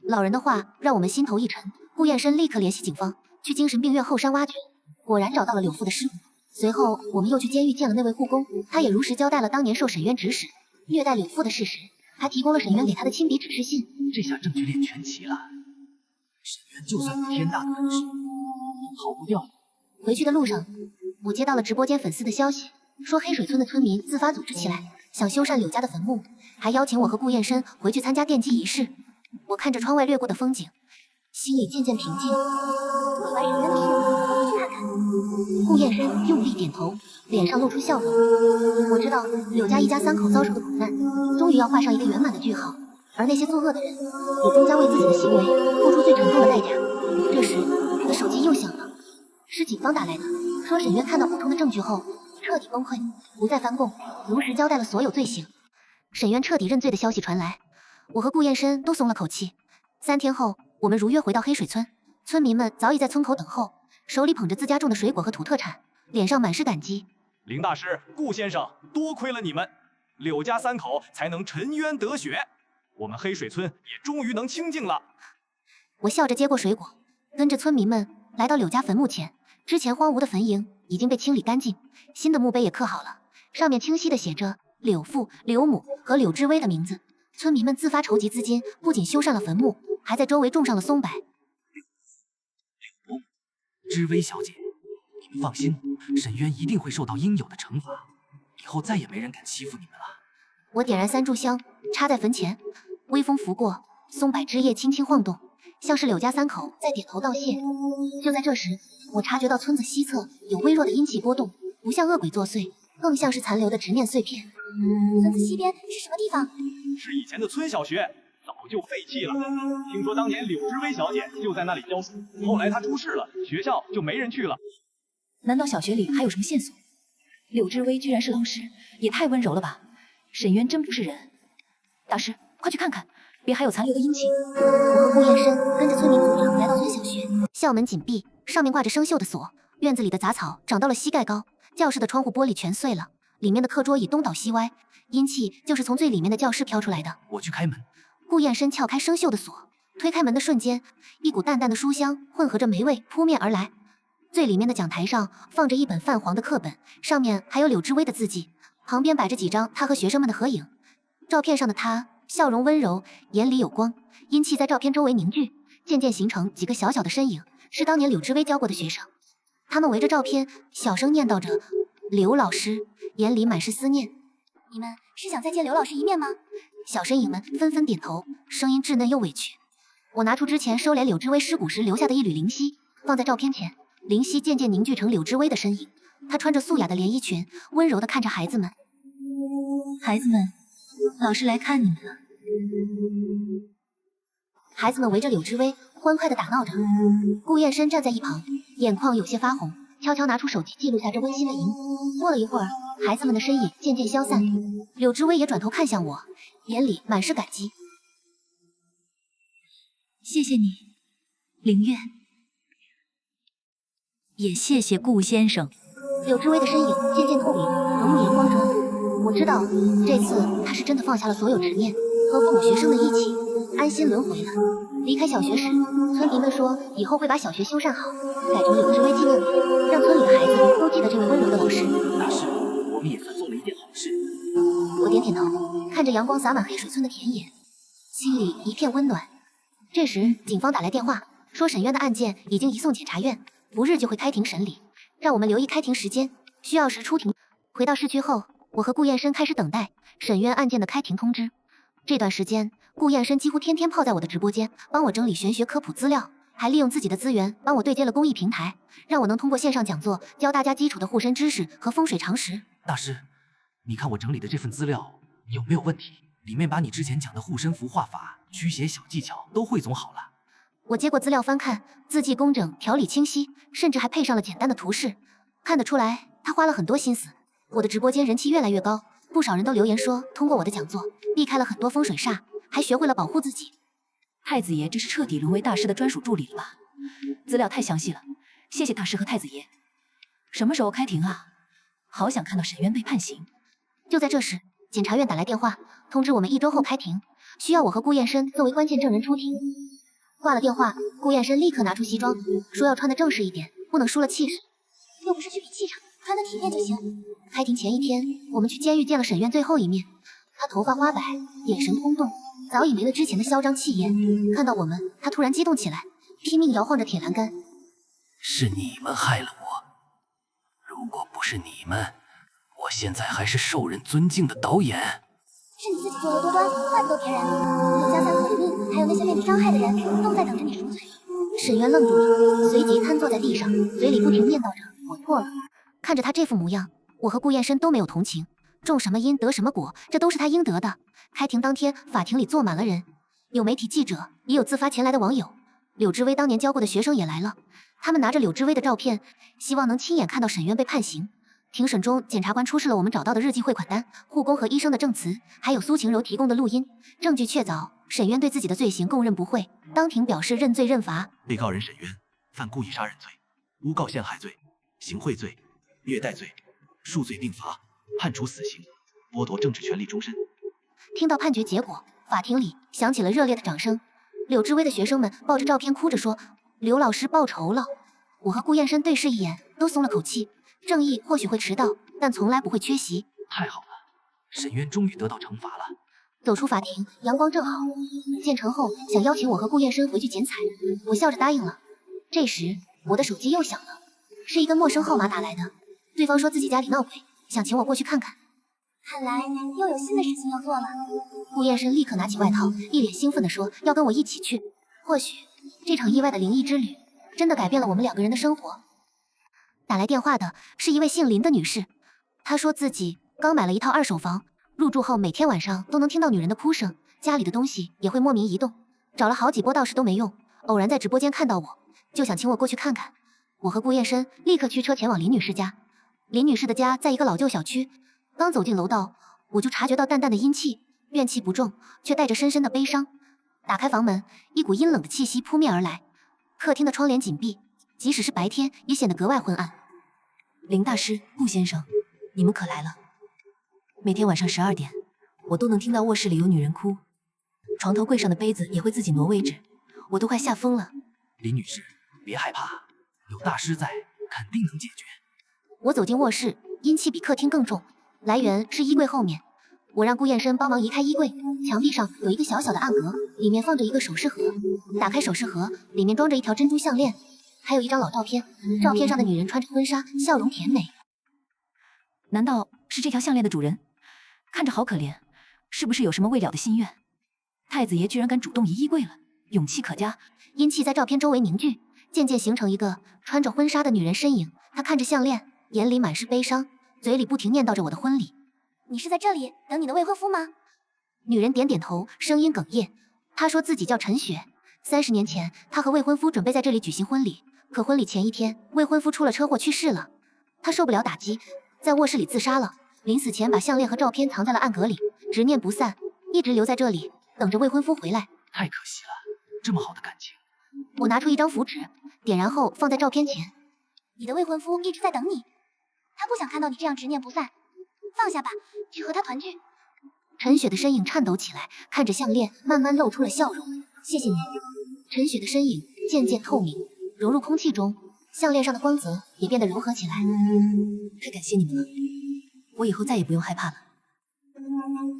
老人的话让我们心头一沉，顾燕深立刻联系警方，去精神病院后山挖掘，果然找到了柳父的尸骨。随后我们又去监狱见了那位护工，他也如实交代了当年受沈渊指使虐待柳父的事实，还提供了沈渊给他的亲笔指示信。这下证据链全齐了，沈渊就算有天大的本事，也逃不掉。回去的路上，我接到了直播间粉丝的消息，说黑水村的村民自发组织起来，想修缮柳家的坟墓，还邀请我和顾燕深回去参加奠基仪式。我看着窗外掠过的风景，心里渐渐平静。你玩沈渊的事，回去看看。顾燕深用力点头，脸上露出笑容。我知道柳家一家3口遭受的苦难，终于要画上一个圆满的句号，而那些作恶的人，也终将为自己的行为付出最沉重的代价。这时，我的手机又响了，是警方打来的，说沈渊看到补充的证据后，彻底崩溃，不再翻供，如实交代了所有罪行。沈渊彻底认罪的消息传来，我和顾燕深都松了口气。3天后，我们如约回到黑水村，村民们早已在村口等候，手里捧着自家种的水果和土特产，脸上满是感激。林大师、顾先生，多亏了你们，柳家3口才能沉冤得雪，我们黑水村也终于能清静了。我笑着接过水果，跟着村民们来到柳家坟墓前。之前荒芜的坟茔已经被清理干净，新的墓碑也刻好了，上面清晰地写着柳父、柳母和柳之威的名字。村民们自发筹集资金，不仅修缮了坟墓，还在周围种上了松柏。柳之威小姐，你们放心，沈渊一定会受到应有的惩罚，以后再也没人敢欺负你们了。我点燃3炷香，插在坟前，微风拂过，松柏枝叶轻轻晃动，像是柳家3口在点头道谢。就在这时，我察觉到村子西侧有微弱的阴气波动，不像恶鬼作祟，更像是残留的执念碎片。村子西边是什么地方？是以前的村小学，早就废弃了。听说当年柳之威小姐就在那里教书，后来她出事了，学校就没人去了。难道小学里还有什么线索？柳之威居然是老师，也太温柔了吧！沈渊真不是人。大师，快去看看，别还有残留的阴气。我和顾燕深跟着村民组长来到村小学，校门紧闭，上面挂着生锈的锁，院子里的杂草长到了膝盖高，教室的窗户玻璃全碎了，里面的课桌椅东倒西歪，阴气就是从最里面的教室飘出来的。我去开门。顾燕深撬开生锈的锁，推开门的瞬间，一股淡淡的书香混合着霉味扑面而来。最里面的讲台上放着一本泛黄的课本，上面还有柳之威的字迹，旁边摆着几张他和学生们的合影。照片上的他笑容温柔，眼里有光，阴气在照片周围凝聚，渐渐形成几个小小的身影，是当年柳之威教过的学生。他们围着照片小声念叨着刘老师，眼里满是思念。你们是想再见刘老师一面吗？小身影们纷纷点头，声音稚嫩又委屈。我拿出之前收敛柳之威尸骨时留下的一缕灵犀，放在照片前，灵犀渐渐凝聚成柳之威的身影。他穿着素雅的连衣裙，温柔地看着孩子们。孩子们，老师来看你们了。孩子们围着柳之威欢快地打闹着。顾燕深站在一旁，眼眶有些发红，悄悄拿出手机记录下这温馨的一幕。过了一会儿，孩子们的身影渐渐消散，柳之威也转头看向我，眼里满是感激。谢谢你，凌月。也谢谢顾先生。柳之威的身影渐渐透明，融入荧光中。我知道，这次他是真的放下了所有执念，和父母学生的义气，安心轮回了。离开小学时，村民们说以后会把小学修缮好，改成柳之威纪念馆，让村里的孩子都记得这位温柔的老师。大师，我们也算做了一件好事。我点点头，看着阳光洒满黑水村的田野，心里一片温暖。这时，警方打来电话，说沈渊的案件已经移送检察院，不日就会开庭审理，让我们留意开庭时间，需要时出庭。回到市区后，我和顾燕深开始等待沈渊案件的开庭通知。这段时间，顾燕深几乎天天泡在我的直播间，帮我整理玄学科普资料，还利用自己的资源帮我对接了公益平台，让我能通过线上讲座教大家基础的护身知识和风水常识。大师，你看我整理的这份资料有没有问题？里面把你之前讲的护身符画法、驱邪小技巧都汇总好了。我接过资料翻看，字迹工整，条理清晰，甚至还配上了简单的图示，看得出来他花了很多心思。我的直播间人气越来越高，不少人都留言说通过我的讲座避开了很多风水煞，还学会了保护自己。太子爷这是彻底沦为大师的专属助理了吧？资料太详细了，谢谢大师和太子爷。什么时候开庭啊？好想看到沈渊被判刑。就在这时，检察院打来电话，通知我们1周后开庭，需要我和顾燕深作为关键证人出庭。挂了电话，顾燕深立刻拿出西装，说要穿得正式一点，不能输了气势。又不是去比气场，穿得体面就行。开庭前一天，我们去监狱见了沈渊最后一面。他头发花白，眼神空洞，早已没了之前的嚣张气焰。看到我们，他突然激动起来，拼命摇晃着铁栏杆。是你们害了我，如果不是你们，我现在还是受人尊敬的导演。是你自己作恶多端，怪不得别人。柳家3口的命，还有那些被你伤害的人，都在等着你赎罪。沈渊愣住了，随即瘫坐在地上，嘴里不停念叨着“我错了”。看着他这副模样，我和顾燕深都没有同情。种什么因得什么果，这都是他应得的。开庭当天，法庭里坐满了人，有媒体记者，也有自发前来的网友。柳之威当年教过的学生也来了，他们拿着柳之威的照片，希望能亲眼看到沈渊被判刑。庭审中，检察官出示了我们找到的日记汇款单、护工和医生的证词，还有苏晴柔提供的录音，证据确凿。沈渊对自己的罪行供认不讳，当庭表示认罪认罚。被告人沈渊犯故意杀人罪、诬告陷害罪、行贿罪、虐待罪，数罪并罚，判处死刑，剥夺政治权利终身。听到判决结果，法庭里响起了热烈的掌声。柳之威的学生们抱着照片哭着说：“刘老师报仇了。”我和顾燕深对视一眼，都松了口气。正义或许会迟到，但从来不会缺席。太好了，沈渊终于得到惩罚了。走出法庭，阳光正好。建成后想邀请我和顾燕深回去剪彩，我笑着答应了。这时我的手机又响了，是一个陌生号码打来的，对方说自己家里闹鬼，想请我过去看看。看来又有新的事情要做了。顾燕深立刻拿起外套，一脸兴奋地说要跟我一起去。或许这场意外的灵异之旅真的改变了我们2个人的生活。打来电话的是一位姓林的女士，她说自己刚买了一套2手房，入住后每天晚上都能听到女人的哭声，家里的东西也会莫名移动，找了好几波道士都没用，偶然在直播间看到我，就想请我过去看看。我和顾燕深立刻驱车前往林女士家。林女士的家在一个老旧小区，刚走进楼道，我就察觉到淡淡的阴气，怨气不重，却带着深深的悲伤。打开房门，一股阴冷的气息扑面而来。客厅的窗帘紧闭，即使是白天也显得格外昏暗。林大师、顾先生，你们可来了。每天晚上12点，我都能听到卧室里有女人哭，床头柜上的杯子也会自己挪位置，我都快吓疯了。林女士，别害怕，有大师在，肯定能解决。我走进卧室，阴气比客厅更重，来源是衣柜后面。我让顾燕深帮忙移开衣柜，墙壁上有一个小小的暗格，里面放着一个首饰盒。打开首饰盒，里面装着一条珍珠项链，还有一张老照片，照片上的女人穿着婚纱，笑容甜美。难道是这条项链的主人？看着好可怜，是不是有什么未了的心愿？太子爷居然敢主动移衣柜了，勇气可嘉。阴气在照片周围凝聚，渐渐形成一个穿着婚纱的女人身影。她看着项链，眼里满是悲伤，嘴里不停念叨着我的婚礼。你是在这里等你的未婚夫吗？女人点点头，声音哽咽。她说自己叫陈雪，30年前她和未婚夫准备在这里举行婚礼，可婚礼前一天，未婚夫出了车祸去世了。她受不了打击，在卧室里自杀了。临死前把项链和照片藏在了暗格里，执念不散，一直留在这里，等着未婚夫回来。太可惜了，这么好的感情。我拿出一张符纸，点燃后放在照片前。你的未婚夫一直在等你，他不想看到你这样执念不散，放下吧，去和他团聚。陈雪的身影颤抖起来，看着项链，慢慢露出了笑容。谢谢你。陈雪的身影渐渐透明，融入空气中，项链上的光泽也变得柔和起来。太感谢你们了，我以后再也不用害怕了。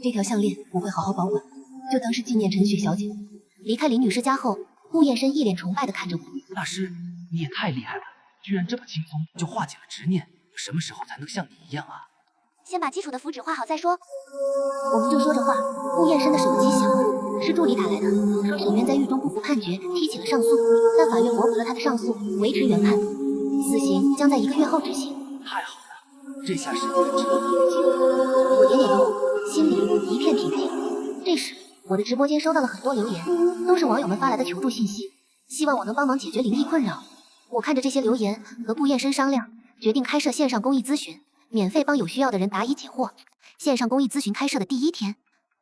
这条项链我会好好保管，就当是纪念陈雪小姐。离开林女士家后，顾燕深一脸崇拜地看着我。大师，你也太厉害了，居然这么轻松就化解了执念，什么时候才能像你一样啊？先把基础的符纸画好再说。我们正说着话，顾燕深的手机响了，是助理打来的，说沈渊在狱中不服判决，提起了上诉，但法院驳回了他的上诉，维持原判，死刑将在1个月后执行。太好了，这下沈渊彻底平静了。我点点头，心里一片平静。这时，我的直播间收到了很多留言，都是网友们发来的求助信息，希望我能帮忙解决灵异困扰。我看着这些留言，和顾燕深商量，决定开设线上公益咨询，免费帮有需要的人答疑解惑。线上公益咨询开设的第1天，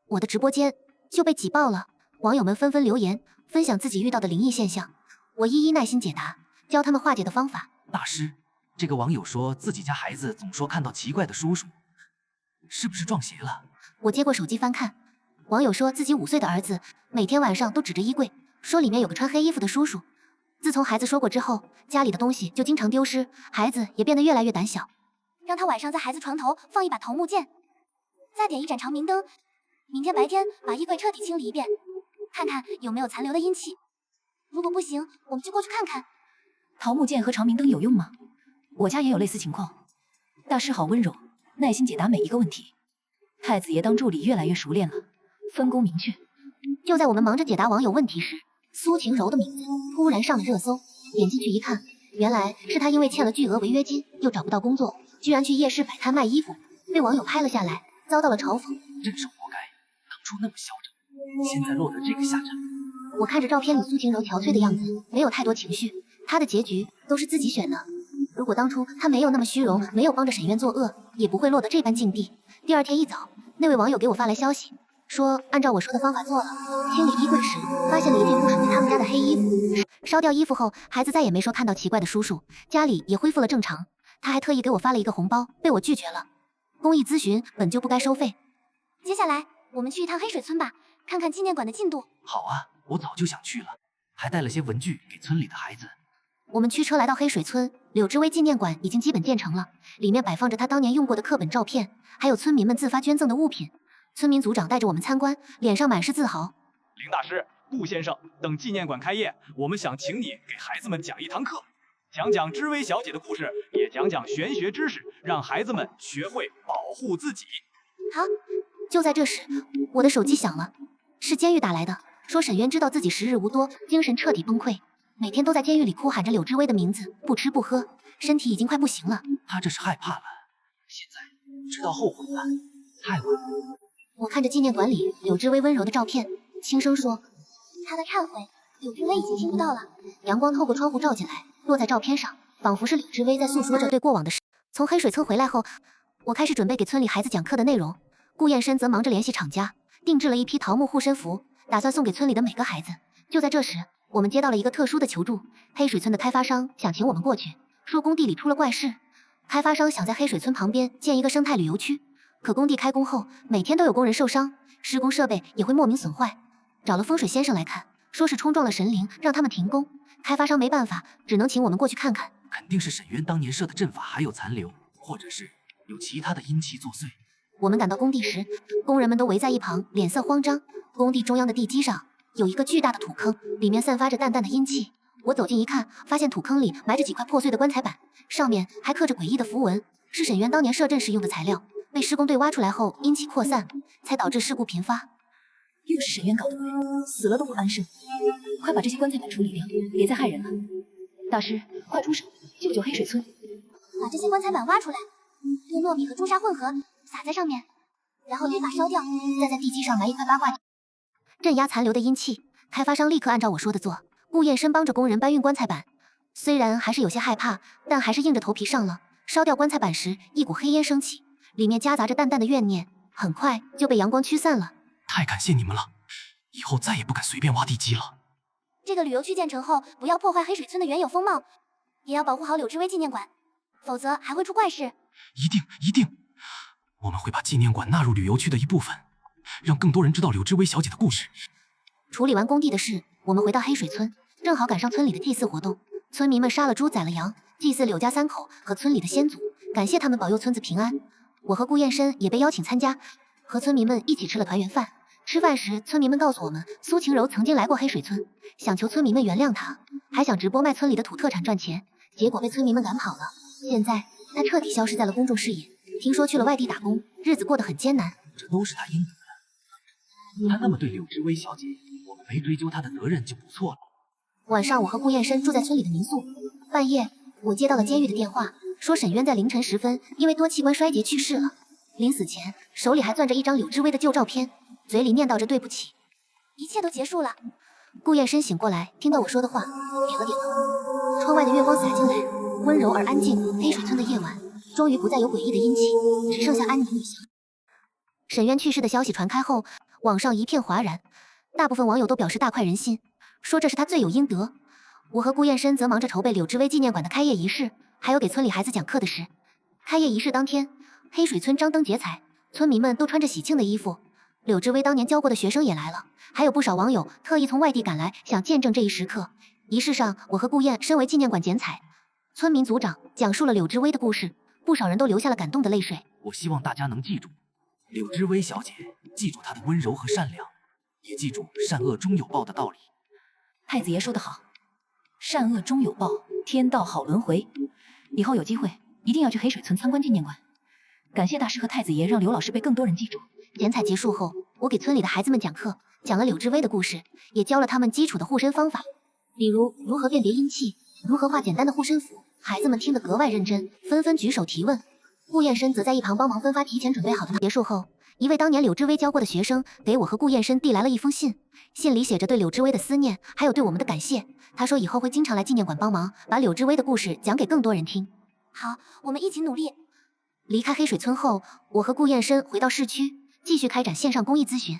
我的直播间就被挤爆了，网友们纷纷留言，分享自己遇到的灵异现象，我一一耐心解答，教他们化解的方法。大师，这个网友说自己家孩子总说看到奇怪的叔叔，是不是撞邪了？我接过手机翻看，网友说自己5岁的儿子每天晚上都指着衣柜，说里面有个穿黑衣服的叔叔。自从孩子说过之后，家里的东西就经常丢失，孩子也变得越来越胆小。让他晚上在孩子床头放一把桃木剑，再点一盏长明灯，明天白天把衣柜彻底清理一遍，看看有没有残留的阴气。如果不行，我们就过去看看。桃木剑和长明灯有用吗？我家也有类似情况。大师好温柔，耐心解答每一个问题。太子爷当助理越来越熟练了，分工明确。就在我们忙着解答网友问题时，苏晴柔的名字突然上了热搜，点进去一看，原来是她因为欠了巨额违约金，又找不到工作，居然去夜市摆摊卖衣服，被网友拍了下来，遭到了嘲讽。真是活该，当初那么嚣张，现在落得这个下场。我看着照片里苏晴柔憔悴的样子，没有太多情绪，她的结局都是自己选的。如果当初她没有那么虚荣，没有帮着沈渊作恶，也不会落得这般境地。第2天一早，那位网友给我发来消息，说按照我说的方法做了，清理衣柜时发现了一件不属于他们家的黑衣服。烧掉衣服后，孩子再也没说看到奇怪的叔叔，家里也恢复了正常。他还特意给我发了一个红包，被我拒绝了。公益咨询本就不该收费。接下来我们去一趟黑水村吧，看看纪念馆的进度。好啊，我早就想去了，还带了些文具给村里的孩子。我们驱车来到黑水村，柳之威纪念馆已经基本建成了，里面摆放着他当年用过的课本、照片，还有村民们自发捐赠的物品。村民组长带着我们参观，脸上满是自豪。林大师、顾先生，等纪念馆开业，我们想请你给孩子们讲一堂课，讲讲知薇小姐的故事，也讲讲玄学知识，让孩子们学会保护自己。好，就在这时，我的手机响了，是监狱打来的，说沈渊知道自己时日无多，精神彻底崩溃，每天都在监狱里哭喊着柳之薇的名字，不吃不喝，身体已经快不行了。他这是害怕了，现在知道后悔了，太晚了。我看着纪念馆里柳之薇温柔的照片，轻声说：“他的忏悔，柳之薇已经听不到了。”阳光透过窗户照进来，落在照片上，仿佛是柳之薇在诉说着对过往的事。从黑水村回来后，我开始准备给村里孩子讲课的内容，顾燕深则忙着联系厂家，定制了一批桃木护身符，打算送给村里的每个孩子。就在这时，我们接到了一个特殊的求助，黑水村的开发商想请我们过去，说工地里出了怪事。开发商想在黑水村旁边建一个生态旅游区，可工地开工后，每天都有工人受伤，施工设备也会莫名损坏。找了风水先生来看，说是冲撞了神灵，让他们停工。开发商没办法，只能请我们过去看看。肯定是沈渊当年设的阵法还有残留，或者是有其他的阴气作祟。我们赶到工地时，工人们都围在一旁，脸色慌张。工地中央的地基上有一个巨大的土坑，里面散发着淡淡的阴气。我走近一看，发现土坑里埋着几块破碎的棺材板，上面还刻着诡异的符文，是沈渊当年设阵时用的材料。被施工队挖出来后，阴气扩散，才导致事故频发。又是沈渊搞的鬼，死了都不安生。快把这些棺材板处理掉，别再害人了。大师，快出手，救救黑水村！把这些棺材板挖出来，用糯米和朱砂混合，撒在上面，然后依法烧掉，再在地基上埋一块八卦镜，镇压残留的阴气。开发商立刻按照我说的做。顾燕深帮着工人搬运棺材板，虽然还是有些害怕，但还是硬着头皮上了。烧掉棺材板时，一股黑烟升起，里面夹杂着淡淡的怨念，很快就被阳光驱散了。太感谢你们了，以后再也不敢随便挖地基了。这个旅游区建成后，不要破坏黑水村的原有风貌，也要保护好柳之薇纪念馆，否则还会出怪事。一定一定，我们会把纪念馆纳入旅游区的一部分，让更多人知道柳之薇小姐的故事。处理完工地的事，我们回到黑水村，正好赶上村里的祭祀活动。村民们杀了猪宰了羊，祭祀柳家三口和村里的先祖，感谢他们保佑村子平安。我和顾燕深也被邀请参加，和村民们一起吃了团圆饭。吃饭时，村民们告诉我们，苏晴柔曾经来过黑水村，想求村民们原谅她，还想直播卖村里的土特产赚钱，结果被村民们赶跑了。现在她彻底消失在了公众视野，听说去了外地打工，日子过得很艰难。这都是她应得的。她那么对柳之薇小姐，我们没追究她的责任就不错了。晚上，我和顾燕深住在村里的民宿。半夜，我接到了监狱的电话，说沈渊在凌晨时分因为多器官衰竭去世了。临死前，手里还攥着一张柳之薇的旧照片，嘴里念叨着对不起。一切都结束了。顾燕深醒过来，听到我说的话，点了点头。窗外的月光洒进来，温柔而安静。黑水村的夜晚终于不再有诡异的阴气，只剩下安宁与祥。沈渊去世的消息传开后，网上一片哗然，大部分网友都表示大快人心，说这是他罪有应得。我和顾燕深则忙着筹备柳之薇纪念馆的开业仪式，还有给村里孩子讲课的事。开业仪式当天，黑水村张灯结彩，村民们都穿着喜庆的衣服。柳之薇当年教过的学生也来了，还有不少网友特意从外地赶来，想见证这一时刻。仪式上，我和顾燕身为纪念馆剪彩，村民组长讲述了柳之薇的故事，不少人都流下了感动的泪水。我希望大家能记住柳之薇小姐，记住她的温柔和善良，也记住善恶终有报的道理。太子爷说得好，善恶终有报，天道好轮回。以后有机会一定要去黑水村参观纪念馆。感谢大师和太子爷，让刘老师被更多人记住。剪彩结束后，我给村里的孩子们讲课，讲了柳之薇的故事，也教了他们基础的护身方法，比如如何辨别阴气，如何画简单的护身符。孩子们听得格外认真，纷纷举手提问。顾燕深则在一旁帮忙分发提前准备好的。结束后，一位当年柳之薇教过的学生给我和顾燕深递来了一封信，信里写着对柳之薇的思念，还有对我们的感谢。他说以后会经常来纪念馆帮忙，把柳之薇的故事讲给更多人听。好，我们一起努力。离开黑水村后，我和顾燕深回到市区，继续开展线上公益咨询。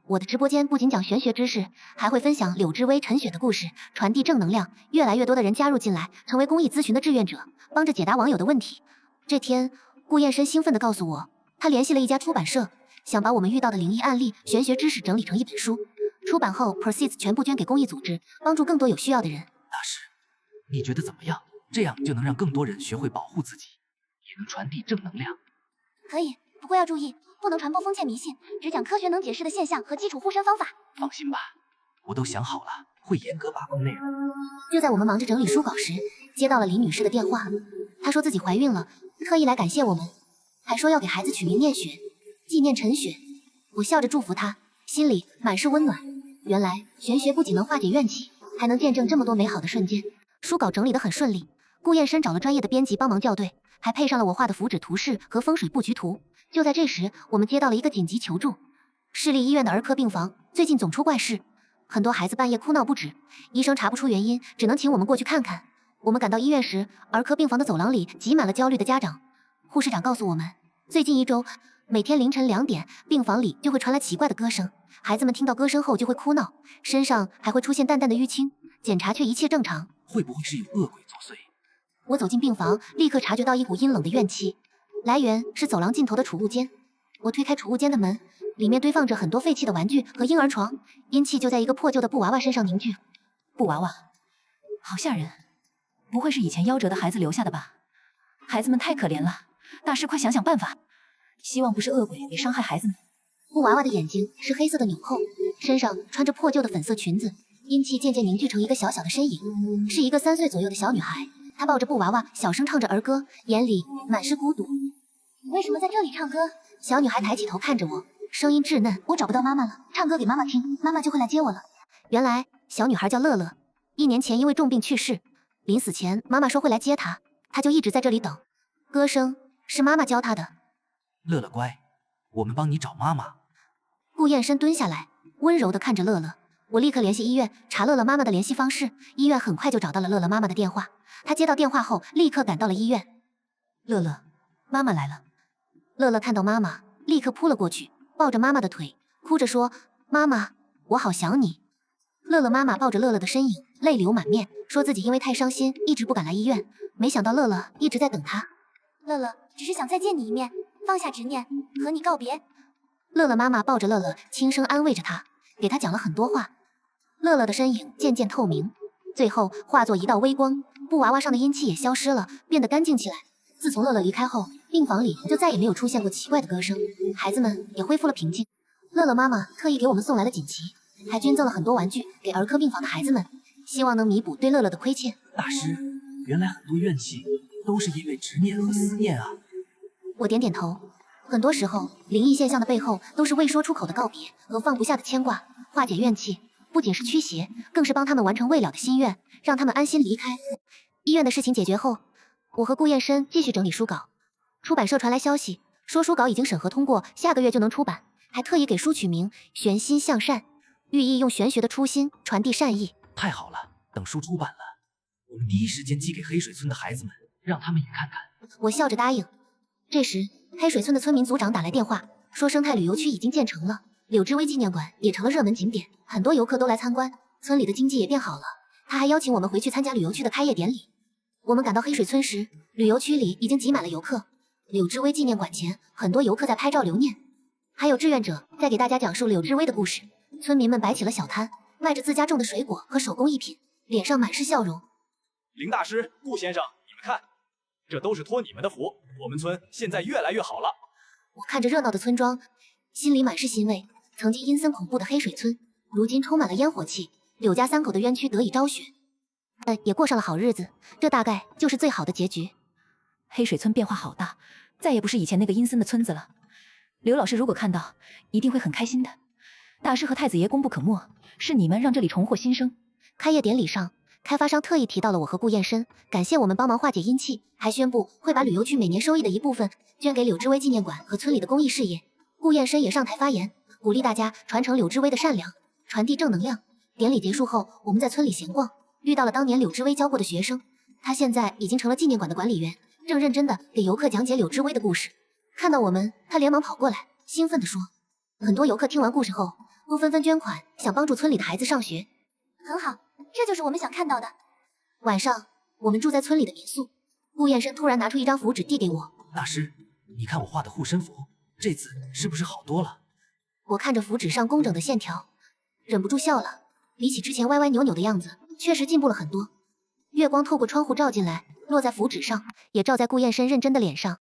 我的直播间不仅讲玄学知识，还会分享柳之薇、陈雪的故事，传递正能量。越来越多的人加入进来，成为公益咨询的志愿者，帮着解答网友的问题。这天，顾燕深兴奋地告诉我，他联系了一家出版社，想把我们遇到的灵异案例、玄学知识整理成一本书。出版后 ，Proceeds 全部捐给公益组织，帮助更多有需要的人。大师，你觉得怎么样？这样就能让更多人学会保护自己，也能传递正能量。可以，不过要注意，不能传播封建迷信，只讲科学能解释的现象和基础护身方法。放心吧，我都想好了，会严格把控内容。就在我们忙着整理书稿时，接到了李女士的电话，她说自己怀孕了，特意来感谢我们，还说要给孩子取名念雪，纪念陈雪。我笑着祝福她，心里满是温暖。原来玄学不仅能化解怨气，还能见证这么多美好的瞬间。书稿整理得很顺利，顾燕深找了专业的编辑帮忙校对，还配上了我画的符纸图示和风水布局图。就在这时，我们接到了一个紧急求助，市立医院的儿科病房最近总出怪事，很多孩子半夜哭闹不止，医生查不出原因，只能请我们过去看看。我们赶到医院时，儿科病房的走廊里挤满了焦虑的家长。护士长告诉我们，最近1周，每天凌晨2点，病房里就会传来奇怪的歌声，孩子们听到歌声后就会哭闹，身上还会出现淡淡的淤青，检查却一切正常。会不会是有恶鬼作祟？我走进病房，立刻察觉到一股阴冷的怨气，来源是走廊尽头的储物间。我推开储物间的门，里面堆放着很多废弃的玩具和婴儿床，阴气就在一个破旧的布娃娃身上凝聚。布娃娃，好吓人，不会是以前夭折的孩子留下的吧？孩子们太可怜了，大师快想想办法，希望不是恶鬼给伤害孩子们。布娃娃的眼睛是黑色的纽扣，身上穿着破旧的粉色裙子，阴气渐渐凝聚成一个小小的身影，是一个3岁左右的小女孩。她抱着布娃娃，小声唱着儿歌，眼里满是孤独。你为什么在这里唱歌？小女孩抬起头看着我，声音稚嫩。我找不到妈妈了，唱歌给妈妈听，妈妈就会来接我了。原来小女孩叫乐乐，1年前因为重病去世，临死前妈妈说会来接她，她就一直在这里等。歌声是妈妈教她的。乐乐乖，我们帮你找妈妈。顾燕深蹲下来，温柔地看着乐乐。我立刻联系医院，查乐乐妈妈的联系方式。医院很快就找到了乐乐妈妈的电话。她接到电话后，立刻赶到了医院。乐乐，妈妈来了。乐乐看到妈妈，立刻扑了过去，抱着妈妈的腿，哭着说：“妈妈，我好想你。”乐乐妈妈抱着乐乐的身影，泪流满面，说自己因为太伤心，一直不敢来医院。没想到乐乐一直在等她。乐乐只是想再见你一面，放下执念，和你告别。乐乐妈妈抱着乐乐，轻声安慰着她，给她讲了很多话。乐乐的身影渐渐透明，最后化作一道微光，布娃娃上的阴气也消失了，变得干净起来。自从乐乐离开后，病房里就再也没有出现过奇怪的歌声，孩子们也恢复了平静。乐乐妈妈特意给我们送来了锦旗，还捐赠了很多玩具给儿科病房的孩子们，希望能弥补对乐乐的亏欠。大师，原来很多怨气都是因为执念和思念啊。我点点头。很多时候，灵异现象的背后都是未说出口的告别和放不下的牵挂。化解怨气，不仅是驱邪，更是帮他们完成未了的心愿，让他们安心离开。医院的事情解决后，我和顾燕深继续整理书稿。出版社传来消息，说书稿已经审核通过，下个月就能出版，还特意给书取名“玄心向善”，寓意用玄学的初心传递善意。太好了，等书出版了，我们第一时间寄给黑水村的孩子们，让他们也看看。我笑着答应。这时，黑水村的村民组长打来电话，说生态旅游区已经建成了，柳之威纪念馆也成了热门景点，很多游客都来参观，村里的经济也变好了。他还邀请我们回去参加旅游区的开业典礼。我们赶到黑水村时，旅游区里已经挤满了游客。柳之威纪念馆前，很多游客在拍照留念，还有志愿者在给大家讲述柳之威的故事。村民们摆起了小摊，卖着自家种的水果和手工艺品，脸上满是笑容。林大师、顾先生，你们看，这都是托你们的福，我们村现在越来越好了。我看着热闹的村庄，心里满是欣慰。曾经阴森恐怖的黑水村，如今充满了烟火气，柳家3口的冤屈得以昭雪，也过上了好日子。这大概就是最好的结局。黑水村变化好大，再也不是以前那个阴森的村子了。刘老师如果看到，一定会很开心的。大师和太子爷功不可没，是你们让这里重获新生。开业典礼上，开发商特意提到了我和顾燕深，感谢我们帮忙化解阴气，还宣布会把旅游区每年收益的一部分捐给柳之威纪念馆和村里的公益事业。顾燕深也上台发言，鼓励大家传承柳之威的善良，传递正能量。典礼结束后，我们在村里闲逛，遇到了当年柳之威教过的学生，他现在已经成了纪念馆的管理员，正认真的给游客讲解柳之威的故事。看到我们，他连忙跑过来，兴奋地说。很多游客听完故事后，都纷纷捐款，想帮助村里的孩子上学。很好，这就是我们想看到的。晚上，我们住在村里的民宿。顾燕深突然拿出一张符纸递给我。大师，你看我画的护身符，这次是不是好多了？我看着符纸上工整的线条，忍不住笑了。比起之前歪歪扭扭的样子，确实进步了很多。月光透过窗户照进来，落在符纸上，也照在顾燕深认真的脸上。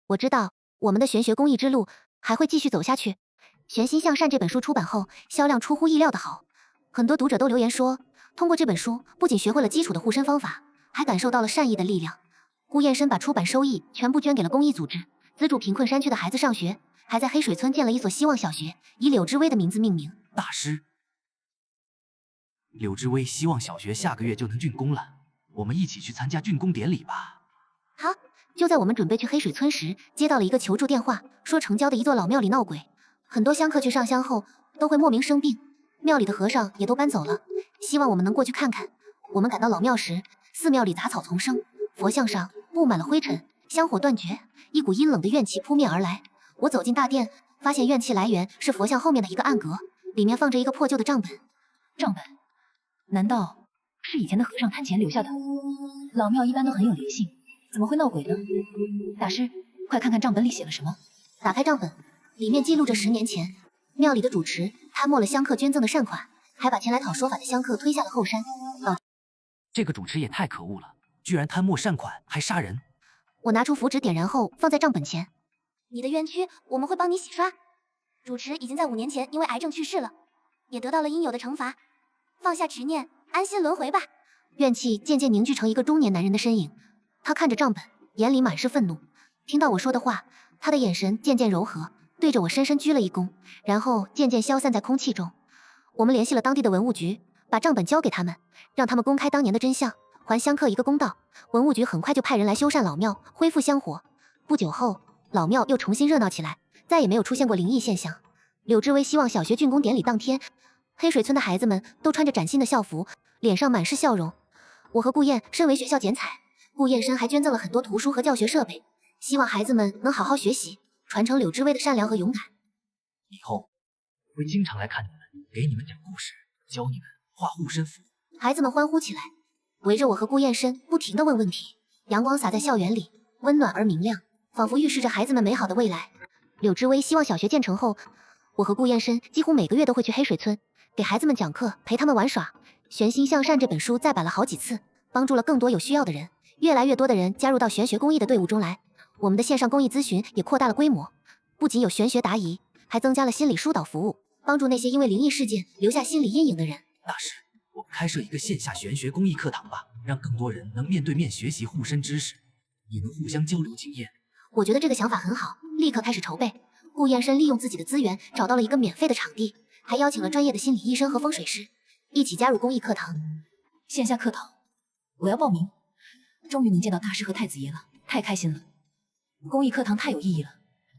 我知道我们的玄学公益之路还会继续走下去。《玄心向善》这本书出版后，销量出乎意料的好，很多读者都留言说，通过这本书，不仅学会了基础的护身方法，还感受到了善意的力量。顾燕深把出版收益全部捐给了公益组织，资助贫困山区的孩子上学，还在黑水村建了一所希望小学，以柳之薇的名字命名。大师，柳之薇希望小学下个月就能竣工了，我们一起去参加竣工典礼吧。好，就在我们准备去黑水村时，接到了一个求助电话，说城郊的一座老庙里闹鬼，很多香客去上香后都会莫名生病，庙里的和尚也都搬走了，希望我们能过去看看。我们赶到老庙时，寺庙里杂草丛生，佛像上布满了灰尘，香火断绝，一股阴冷的怨气扑面而来。我走进大殿，发现怨气来源是佛像后面的一个暗格，里面放着一个破旧的账本。账本？难道是以前的和尚贪钱留下的？老庙一般都很有灵性，怎么会闹鬼呢？大师，快看看账本里写了什么。打开账本，里面记录着10年前庙里的主持贪没了香客捐赠的善款，还把前来讨说法的香客推下了后山。这个主持也太可恶了，居然贪墨善款，还杀人！我拿出符纸点燃后放在账本前。你的冤屈我们会帮你洗刷。主持已经在5年前因为癌症去世了，也得到了应有的惩罚。放下执念，安心轮回吧。怨气渐渐凝聚成一个中年男人的身影，他看着账本，眼里满是愤怒。听到我说的话，他的眼神渐渐柔和，对着我深深鞠了一躬，然后渐渐消散在空气中。我们联系了当地的文物局，把账本交给他们，让他们公开当年的真相，还香客一个公道。文物局很快就派人来修缮老庙，恢复香火。不久后，老庙又重新热闹起来，再也没有出现过灵异现象。柳之薇希望小学竣工典礼当天，黑水村的孩子们都穿着崭新的校服，脸上满是笑容。我和顾燕身为学校剪彩，顾燕深还捐赠了很多图书和教学设备，希望孩子们能好好学习，传承柳之薇的善良和勇敢。以后我会经常来看你们，给你们讲故事，教你们画护身符。孩子们欢呼起来，围着我和顾燕深不停地问问题。阳光洒在校园里，温暖而明亮，仿佛预示着孩子们美好的未来。柳之薇希望小学建成后，我和顾燕深几乎每个月都会去黑水村，给孩子们讲课，陪他们玩耍。《玄心向善》这本书再版了好几次，帮助了更多有需要的人。越来越多的人加入到玄学公益的队伍中来，我们的线上公益咨询也扩大了规模，不仅有玄学答疑，还增加了心理疏导服务，帮助那些因为灵异事件留下心理阴影的人。大师，我们开设一个线下玄学公益课堂吧，让更多人能面对面学习护身知识，也能互相交流经验。我觉得这个想法很好，立刻开始筹备。顾燕深利用自己的资源找到了一个免费的场地，还邀请了专业的心理医生和风水师一起加入公益课堂。线下课堂，我要报名。终于能见到大师和太子爷了，太开心了。公益课堂太有意义了，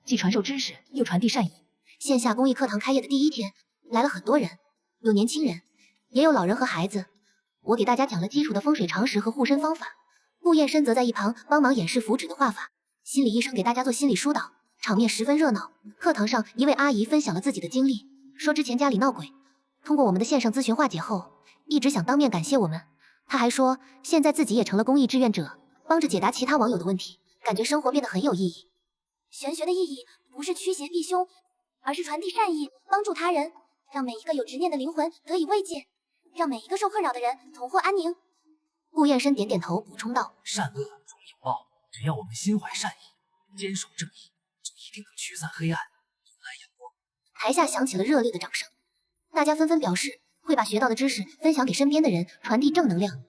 既传授知识，又传递善意。线下公益课堂开业的第一天，来了很多人，有年轻人，也有老人和孩子。我给大家讲了基础的风水常识和护身方法，顾燕深则在一旁帮忙演示符纸的画法，心理医生给大家做心理疏导，场面十分热闹。课堂上，一位阿姨分享了自己的经历，说之前家里闹鬼，通过我们的线上咨询化解后，一直想当面感谢我们。她还说，现在自己也成了公益志愿者，帮着解答其他网友的问题，感觉生活变得很有意义。玄学的意义不是驱邪避凶，而是传递善意，帮助他人，让每一个有执念的灵魂得以慰藉，让每一个受困扰的人重获安宁。顾燕深点点头，补充道：善恶总有报，只要我们心怀善意，坚守正义，就一定能驱散黑暗，迎来阳光。台下响起了热烈的掌声，大家纷纷表示会把学到的知识分享给身边的人，传递正能量。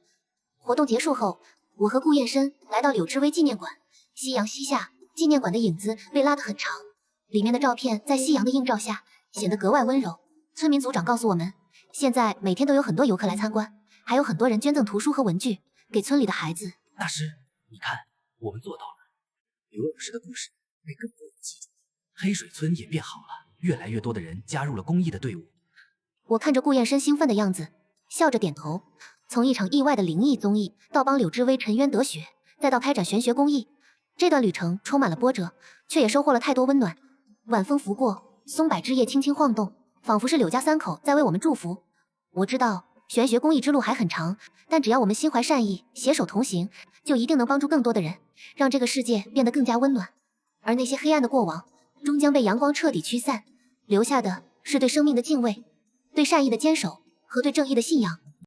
活动结束后，我和顾燕深来到柳之薇纪念馆。夕阳西下，纪念馆的影子被拉得很长，里面的照片在夕阳的映照下显得格外温柔。村民组长告诉我们，现在每天都有很多游客来参观，还有很多人捐赠图书和文具给村里的孩子。大师，你看，我们做到了。刘老师的故事被更多人记住，黑水村也变好了，越来越多的人加入了公益的队伍。我看着顾燕深兴奋的样子，笑着点头。从一场意外的灵异综艺，到帮柳之薇沉冤得雪，再到开展玄学公益，这段旅程充满了波折，却也收获了太多温暖。晚风拂过，松柏枝叶轻轻晃动，仿佛是柳家三口在为我们祝福。我知道玄学公益之路还很长，但只要我们心怀善意，携手同行，就一定能帮助更多的人，让这个世界变得更加温暖。而那些黑暗的过往，终将被阳光彻底驱散，留下的是对生命的敬畏，对善意的坚守和对正义的信仰。